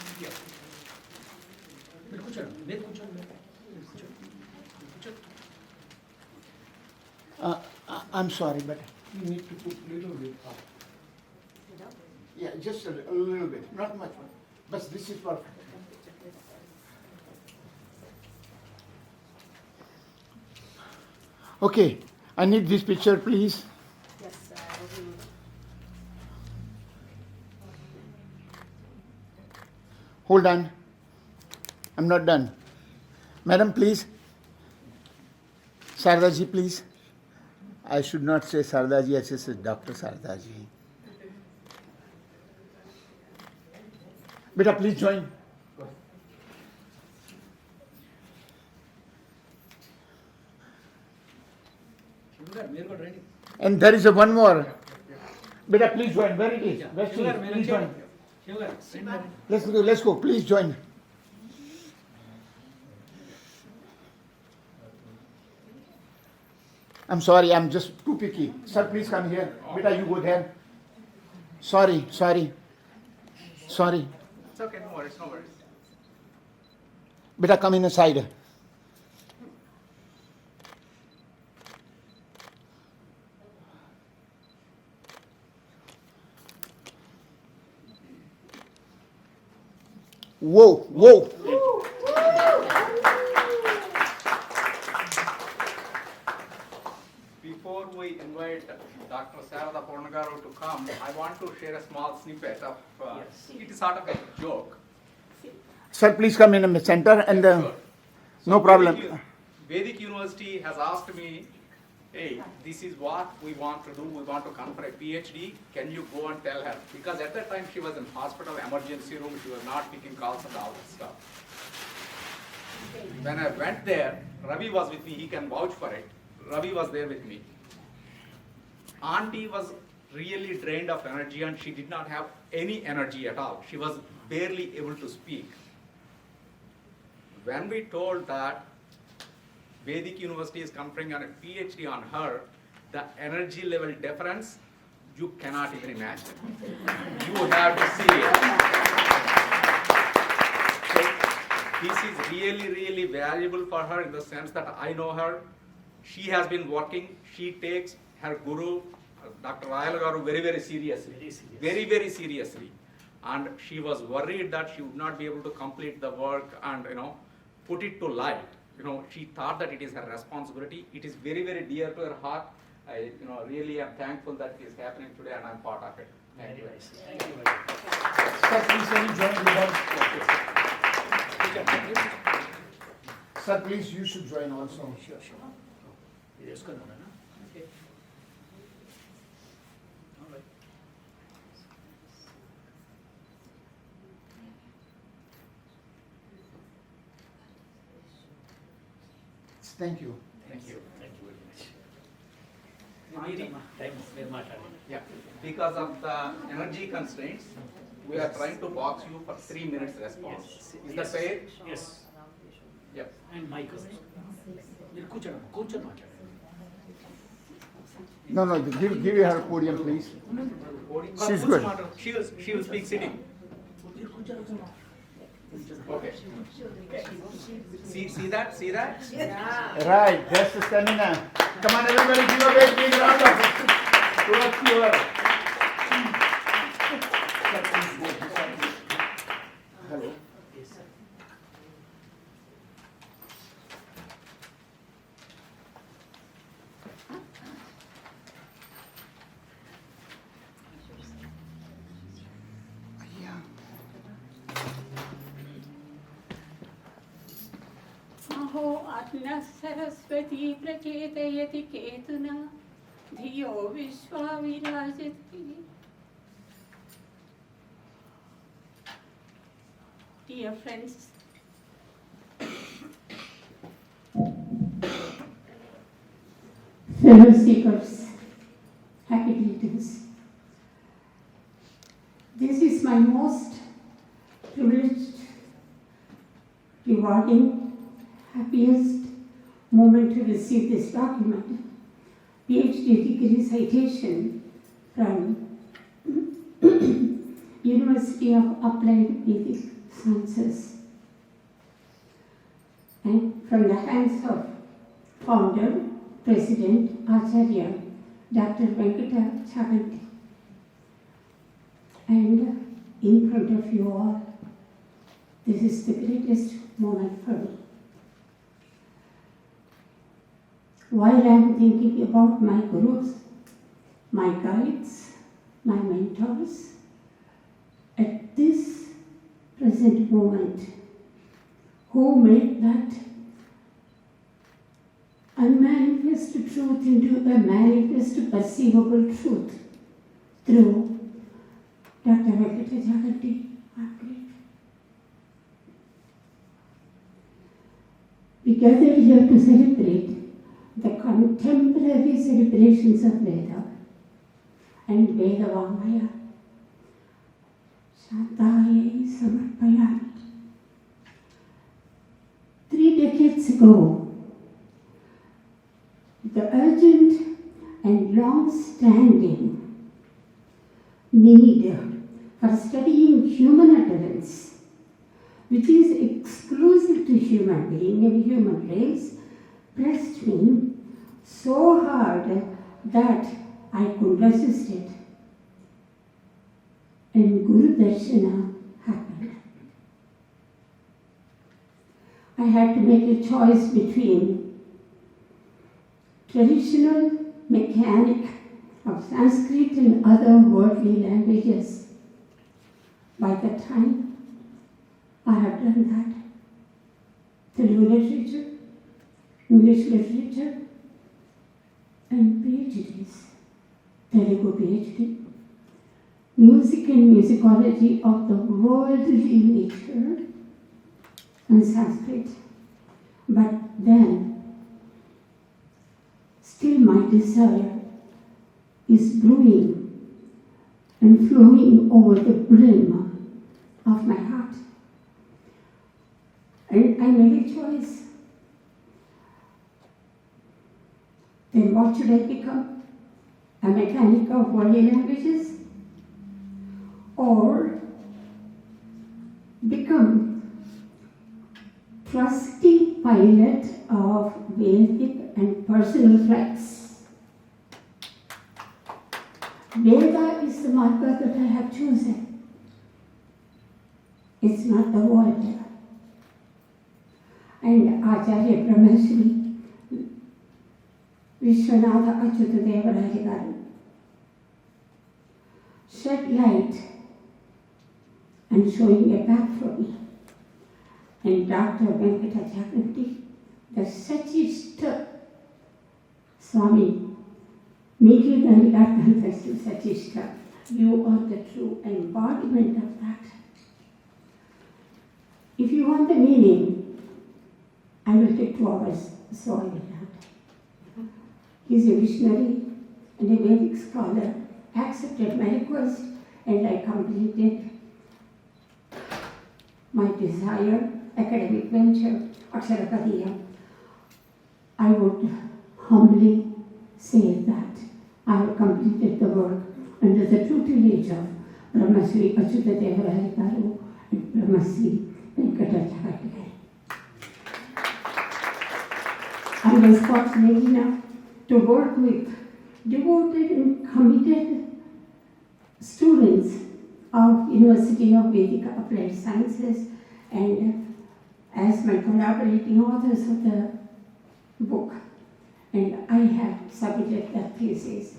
Speaker 3: I'm sorry, but you need to put a little bit up. Yeah, just a little bit, not much. But this is perfect. Okay, I need this picture, please.
Speaker 2: Yes, sir.
Speaker 3: Hold on. I'm not done. Madam, please. Sarada ji, please. I should not say Sarada ji, I should say Dr. Sarada ji. Beta, please join. And there is a one more. Beta, please join. Where it is? Where she is? Please join. Let's go. Please join. I'm sorry, I'm just too picky. Sir, please come here. Beta, you go there. Sorry.
Speaker 1: It's okay, no worries.
Speaker 3: Beta, come in the side. Whoa.
Speaker 1: Before we invite Dr. Sarada Purna to come, I want to share a small snippet of, it is sort of a joke.
Speaker 3: Sir, please come in the center and
Speaker 1: Sure.
Speaker 3: no problem.
Speaker 1: Vedic University has asked me, hey, this is what we want to do. We want to come for a PhD. Can you go and tell her? Because at that time she was in hospital emergency room. She was not taking calls and all that stuff. When I went there, Ravi was with me. He can vouch for it. Ravi was there with me. Auntie was really drained of energy and she did not have any energy at all. She was barely able to speak. When we told that Vedic University is conferring on a PhD on her, the energy level difference, you cannot even imagine. You have to see it. So, this is really valuable for her in the sense that I know her. She has been working. She takes her guru, Dr. Rayal Garu, very seriously. Very seriously. And she was worried that she would not be able to complete the work and put it to light. She thought that it is her responsibility. It is very dear to her heart. I really am thankful that it is happening today and I'm part of it. Thank you.
Speaker 3: Sir, please can you join with us? Sir, please, you should join also.
Speaker 5: Sure. ఇది వేసుకొని ఉన్నానా? Okay. All right.
Speaker 3: Thank you.
Speaker 1: Thank you.
Speaker 5: Thank you very much. Time మీరు మాట్లాడండి.
Speaker 1: Yeah, because of the energy constraints, we are trying to box you for 3 minutes response. Is that fair?
Speaker 5: Yes.
Speaker 1: Yep.
Speaker 5: And mic మీరు కూర్చొని మాట్లాడండి.
Speaker 3: No, give her podium, please. She's good.
Speaker 1: She will speak sitting.
Speaker 5: మీరు కూర్చొని
Speaker 1: Okay. See that?
Speaker 3: Right, that's the stamina. Come on, everybody, give a big round of applause to her. Hello.
Speaker 5: Yes, sir.
Speaker 7: अहो अज्ञः सरस्वती प्रचेतयति केतुना धियो विश्वा विराजति. Dear friends, fellow seekers, happy greetings. This is my most privileged, rewarding, happiest moment to receive this document, PhD degree citation from University of Applied Vedic Sciences, and from the hands of founder, President, Acharya, Dr. Venkata Chaganti. And in front of you all, this is the greatest moment for me. While I am thinking about my gurus, my guides, my mentors, at this present moment, who made that unmanifest truth into a manifest perceivable truth through Dr. Venkata Chaganti, I'm grateful. We gathered here to celebrate the contemporary celebrations of Veda and Veda Vamaya. Shantaye Samarpayami. 3 decades ago, the urgent and long-standing need for studying human utterance, which is exclusive to human being and human race, pressed me so hard that I could resist it. And Guru Darshana happened. I had to make a choice between traditional mechanic of Sanskrit and other worldly languages. By the time I have done that, Telugu literature, English literature, and PhDs, Telugu PhD, music and musicology of the worldly nature, and Sanskrit. But then, still my desire is brewing and flowing over the brim of my heart. And I made a choice. Then what should I become? A mechanic of worldly languages? Or become trusty pilot of Vedic and personal flights? Veda is the marker that I have chosen. It's not the world. And Acharya Brahmashri Vishwanatha Achyutadevaraya garu shed light and showing a path for me. And Dr. Venkata Chaganti, the Sachishta Swami, make it an Arthantas to Sachishta. You are the true embodiment of that. If you want the meaning, I will take 2 hours, so I will not. He is a visionary and a Vedic scholar, accepted my request, and I completed my desire, academic venture, Aksharapadiyam. I would humbly say that I have completed the work under the tutelage of Brahmasri Achyutadevaraya garu and Brahmasri Venkata Chaganti garu. I was fortunate enough to work with devoted and committed students of University of Vedic Applied Sciences and as my collaborating authors of the book, and I have submitted that thesis.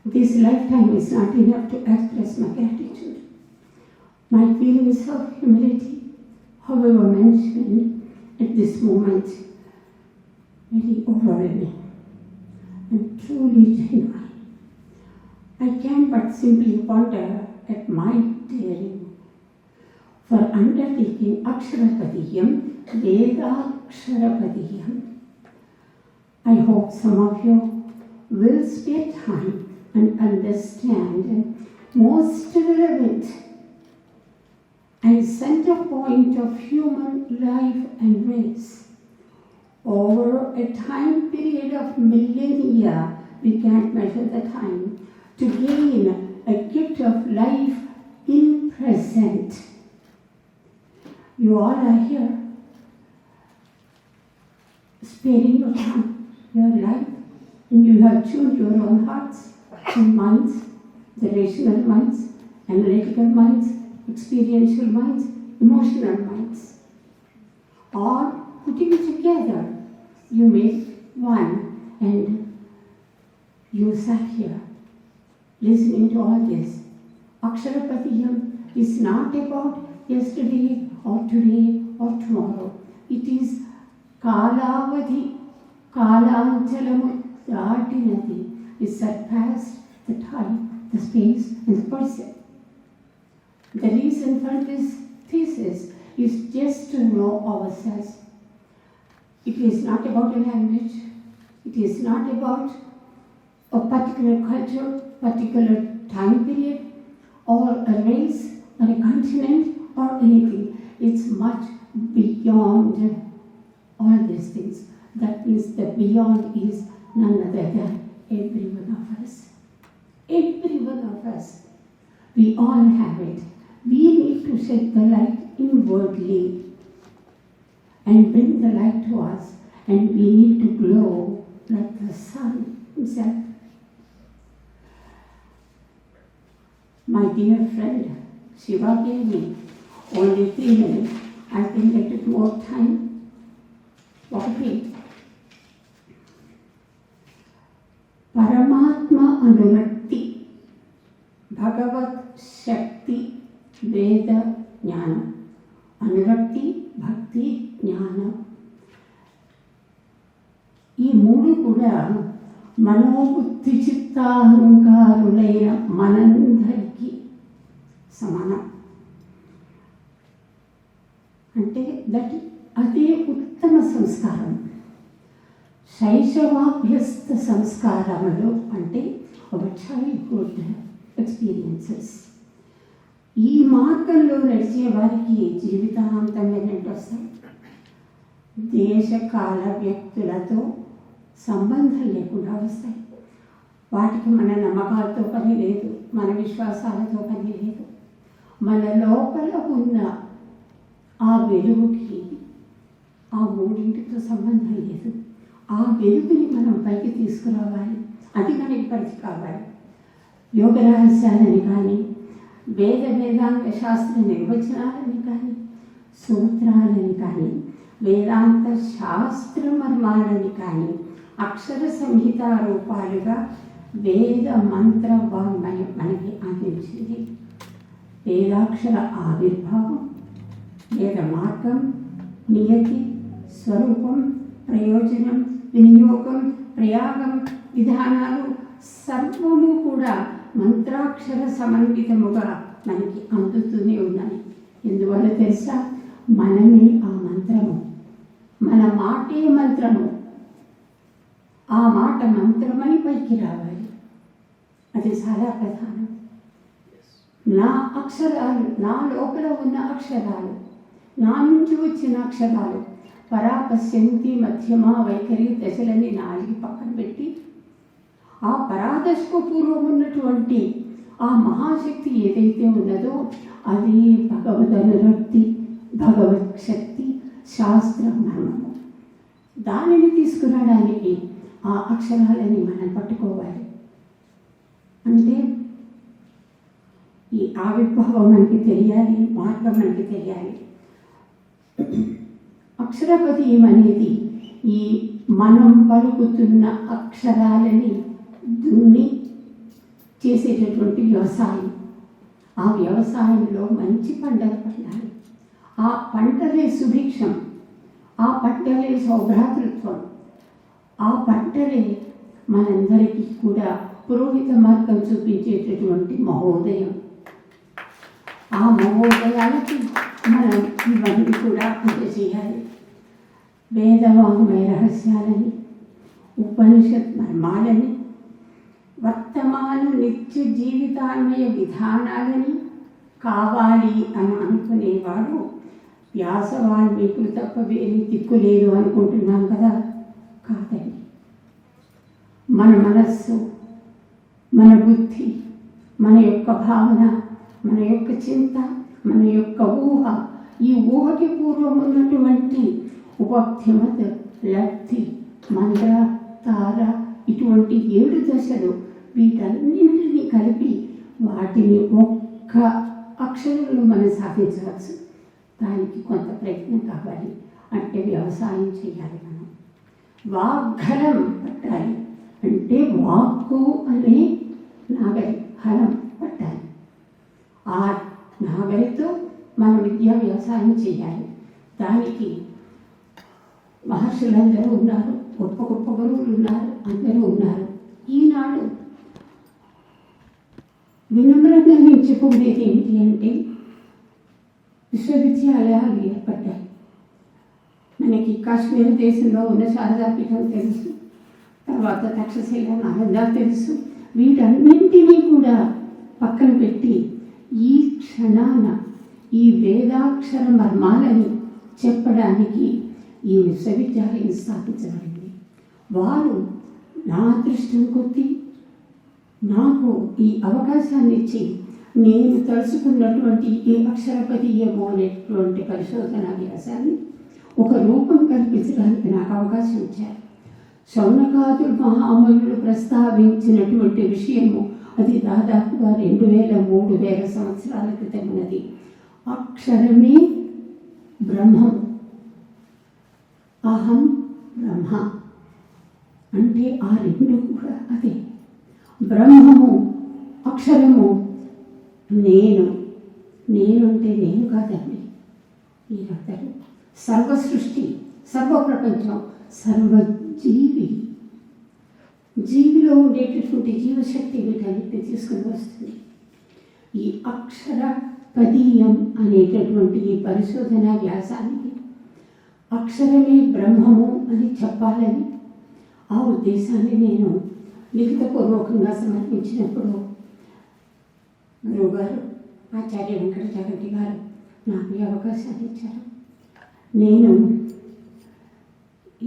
Speaker 7: This lifetime is not enough to express my gratitude. My feelings of humility, however mentioned at this moment, very overwhelming and truly genuine. I can but simply wonder at my daring for undertaking Aksharapadiyam, Vedaksharapadiyam. I hope some of you will spare time and understand most relevant and center point of human life and race. Over a time period of millennia, we can't measure the time, to gain a gift of life in present. You all are here, sparing your time, your life, and you have tuned your own hearts and minds, the rational minds, analytical minds, experiential minds, emotional minds. All putting together, you make one, and you sat here listening to all this. Aksharapadiyam is not about yesterday or today or tomorrow. It is Kalavadhi, Kalanchalamu Datinati. It surpassed the time, the space, and the person. The reason for this thesis is just to know ourselves. It is not about a language. It is not about a particular culture, particular time period, or a race, or a continent, or anything. It's much beyond all these things. That means the beyond is none other than every one of us. Every one of us. We all have it. We need to shed the light inwardly and bring the light to us, and we need to glow like the sun himself. My dear friend, Shiva gave me only 3 minutes. I think I took more time. What a fate. Paramatma Anurakti, Bhagavat Shakti, Veda Jnana. Anurakti, Bhakti, Jnana. ఈ 3 కూడా మనోబుద్ధి చిత్తాహంకారులైన మనందరికీ సమానం. అంటే అదే ఉత్తమ సంస్కారం. శైశవాభ్యస్త సంస్కారములు అంటే our childhood experiences. ఈ మార్గంలో నడిచే వారికి జీవితాంతం ఏంటంటే వస్తాయి. దేశకాల వ్యక్తులతో సంబంధం లేకుండా వస్తాయి. వాటికి మన నమ్మకాలతో పని లేదు, మన విశ్వాసాలతో పని లేదు. మన లోపల ఉన్న ఆ వెలుగుకి ఆ 3తో సంబంధం లేదు. ఆ వెలుగుని మనం పైకి తీసుకురావాలి. అది మనకి పరిచి కావాలి. యోగ రహస్యాలని కానీ, వేదాంగ శాస్త్ర నిర్వచనాలని కానీ, సూత్రాలని కానీ వేదాంత శాస్త్ర మర్మాలని కానీ అక్షర సంహిత రూపాలుగా వేద మంత్ర వాంగ్మయం మనకి అందించింది. వేదాక్షర ఆవిర్భావం, వేద మార్గం, నియతి, స్వరూపం, ప్రయోజనం, వినియోగం, ప్రయాగం, విధానాలు సర్వము కూడా మంత్రాక్షర సమన్వితముగా మనకి అందుతూనే ఉన్నాయి. ఎందువల్ల తెలుసా? మనమే ఆ మంత్రము, మన మాటే మంత్రము. ఆ మాట మంత్రమై పైకి రావాలి. అది చాలా ప్రధానం. నా అక్షరాలు, నా లోపల ఉన్న అక్షరాలు, నా నుంచి వచ్చిన అక్షరాలు పరాపశ్యంతి మధ్యమ వైఖరి దశలని 4 పక్కన పెట్టి ఆ పరాదశకు పూర్వం ఉన్నటువంటి ఆ మహాశక్తి ఏదైతే ఉన్నదో అది భగవదనురక్తి, భగవత్ శక్తి, శాస్త్ర మర్మము. దానిని తీసుకురావడానికి ఆ అక్షరాలని మనం పట్టుకోవాలి. అంటే ఈ ఆవిర్భావం మనకి తెలియాలి, మార్గం మనకి తెలియాలి. అక్షరపదీయం అనేది ఈ మనం పలుకుతున్న అక్షరాలని దున్ని చేసేటటువంటి వ్యవసాయం. ఆ వ్యవసాయంలో మంచి పంటలు పండాలి. ఆ పంటలే సుభిక్షం, ఆ పంటలే సౌభ్రాతృత్వం, ఆ పంటలే మనందరికీ కూడా పురోహిత మార్గం చూపించేటటువంటి మహోదయం. ఆ మహోదయానికి మనం ఇవన్నీ కూడా అందజేయాలి. వేదవాంగ్మయ రహస్యాలని, ఉపనిషత్ మర్మాలని, వర్తమాన నిత్య జీవితాన్వయ విధానాలని కావాలి అని అనుకునేవాడు వ్యాస వాల్మీకులు తప్ప వేరే దిక్కు లేదు అనుకుంటున్నాం కదా. కాదండి. మన మనస్సు, మన బుద్ధి, మన యొక్క భావన, మన యొక్క చింత, మన యొక్క ఊహ, ఈ ఊహకి పూర్వం ఉన్నటువంటి ఉపక్తిమత, లబ్ధి, మంత్ర, తార, ఇటువంటి 7 దశలు, వీటన్నింటినీ కలిపి వాటిని ఒక్క అక్షరంలో మనం సాధించవచ్చు. దానికి కొంత ప్రయత్నం కావాలి. అంటే వ్యవసాయం చేయాలి. మనం వాగ్గలం పట్టాలి. అంటే వాక్కు అనే నాగలి, హలం పట్టాలి. ఆ నాగలితో మనం విద్యా వ్యవసాయం చేయాలి. దానికి మహర్షులందరూ ఉన్నారు, గొప్ప గొప్ప గురువులు ఉన్నారు, అందరూ ఉన్నారు. ఈనాడు వినమ్రంగా నేను చెప్పుకునేది ఏంటి అంటే విశ్వవిద్యాలయాలు ఏర్పడ్డాయి. మనకి కాశ్మీర్ దేశంలో ఉన్న శారదా పీఠం తెలుసు, తర్వాత తక్షశిల, నాలంద తెలుసు. వీటన్నింటినీ కూడా పక్కన పెట్టి ఈ క్షణాన ఈ వేదాక్షర మర్మాలని చెప్పడానికి ఈ విశ్వవిద్యాలయం స్థాపించబడింది. వారు నా అదృష్టం కొద్దీ నాకు ఈ అవకాశాన్ని ఇచ్చి నేను తలుచుకున్నటువంటి ఈ అక్షరపదీయము అనేటువంటి పరిశోధన వ్యాసాన్ని ఒక రూపం కల్పించడానికి నాకు అవకాశం ఇచ్చారు. శౌనకాదులు మహామనులు ప్రస్తావించినటువంటి విషయము అది దాదాపుగా 2000-3000 సంవత్సరాల క్రితం ఉన్నది. అక్షరమే బ్రహ్మం, అహం బ్రహ్మ అంటే ఆ 2 కూడా అదే. బ్రహ్మము, అక్షరము, నేను. నేను అంటే నేను కాదండి, మీరందరూ సర్వ సృష్టి, సర్వ ప్రపంచం, సర్వజీవి. జీవిలో ఉండేటటువంటి జీవశక్తి వీటన్నిటిని తీసుకుని వస్తుంది. ఈ అక్షర పదీయం అనేటటువంటి ఈ పరిశోధన వ్యాసానికి అక్షరమే బ్రహ్మము అని చెప్పాలని ఆ ఉద్దేశాన్ని నేను లిఖితపూర్వకంగా సమర్పించినప్పుడు గురువుగారు ఆచార్య వెంకట చాగంటి గారు నాకు ఈ అవకాశాన్ని ఇచ్చారు. నేను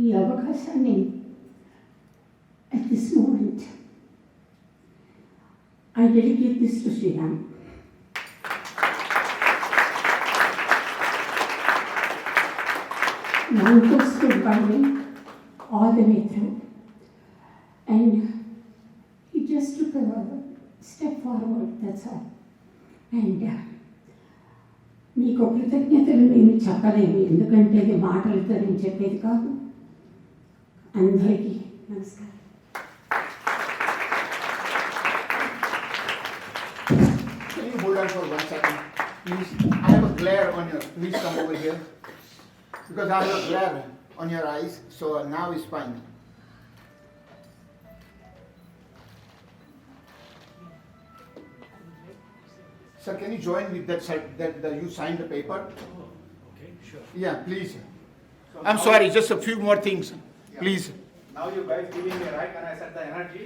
Speaker 7: ఈ అవకాశాన్ని at this moment I dedicate this to Sri Ram. My uncle stood by me all the way through, and he just took a step forward, that's all. And మీ మీకు కృతజ్ఞతలు నేను చెప్పలేను, ఎందుకంటే ఇది మాటలతో నేను చెప్పేది కాదు. అందరికీ నమస్కారం.
Speaker 3: Can you hold on for 1 second? Please. I have a glare on your. Please come over here. Because I have a glare on your eyes, so now it's fine. Sir, can you join with that you signed the paper?
Speaker 5: Okay, sure.
Speaker 3: Yeah, please.
Speaker 1: So
Speaker 3: I'm
Speaker 1: now-
Speaker 3: sorry, just a few more things.
Speaker 1: Yeah.
Speaker 3: Please.
Speaker 1: Now you guys giving me right when I said the energy.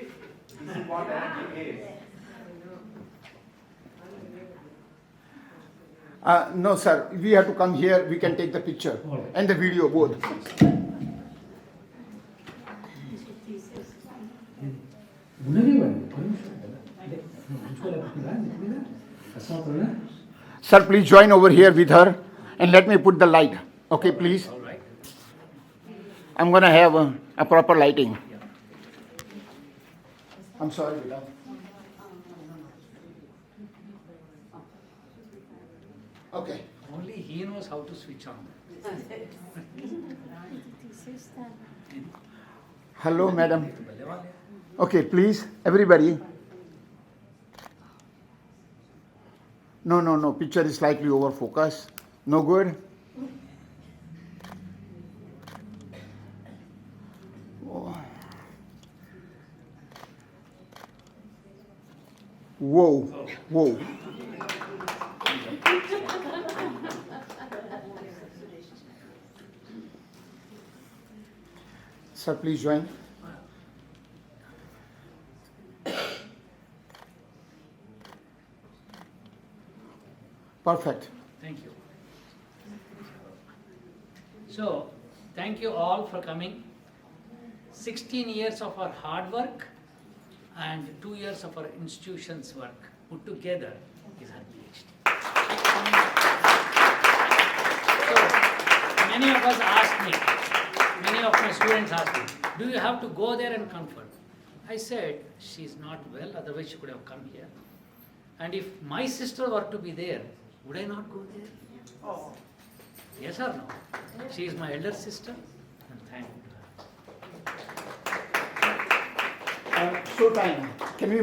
Speaker 1: This is what energy is.
Speaker 3: No, sir, we have to come here. We can take the picture
Speaker 5: All right.
Speaker 3: and the video both.
Speaker 5: ఉన్నదివ్వండి, permission కదా. అదే ఉంచుకోలేకపోతుందా నెత్తి మీద? అసమవుతుందా?
Speaker 3: Sir, please join over here with her and let me put the light. Okay, please.
Speaker 5: All right.
Speaker 3: I'm going to have a proper lighting. I'm sorry, Vita. Okay.
Speaker 5: Only he knows how to switch on.
Speaker 3: Hello, madam.
Speaker 5: భలే వాళ్ళే.
Speaker 3: Okay, please, everybody. No. Picture is slightly over focus. No good. Oh. Whoa. Sir, please join. Perfect.
Speaker 5: Thank you. So, thank you all for coming. 16 years of our hard work and 2 years of our institution's work put together is our PhD. So, many of us asked me, many of my students asked me, do you have to go there and confer? I said, she's not well, otherwise she could have come here. And if my sister were to be there, would I not go there?
Speaker 1: Oh.
Speaker 5: Yes or no? She is my elder sister. And thank you.
Speaker 3: Show time. Can we move?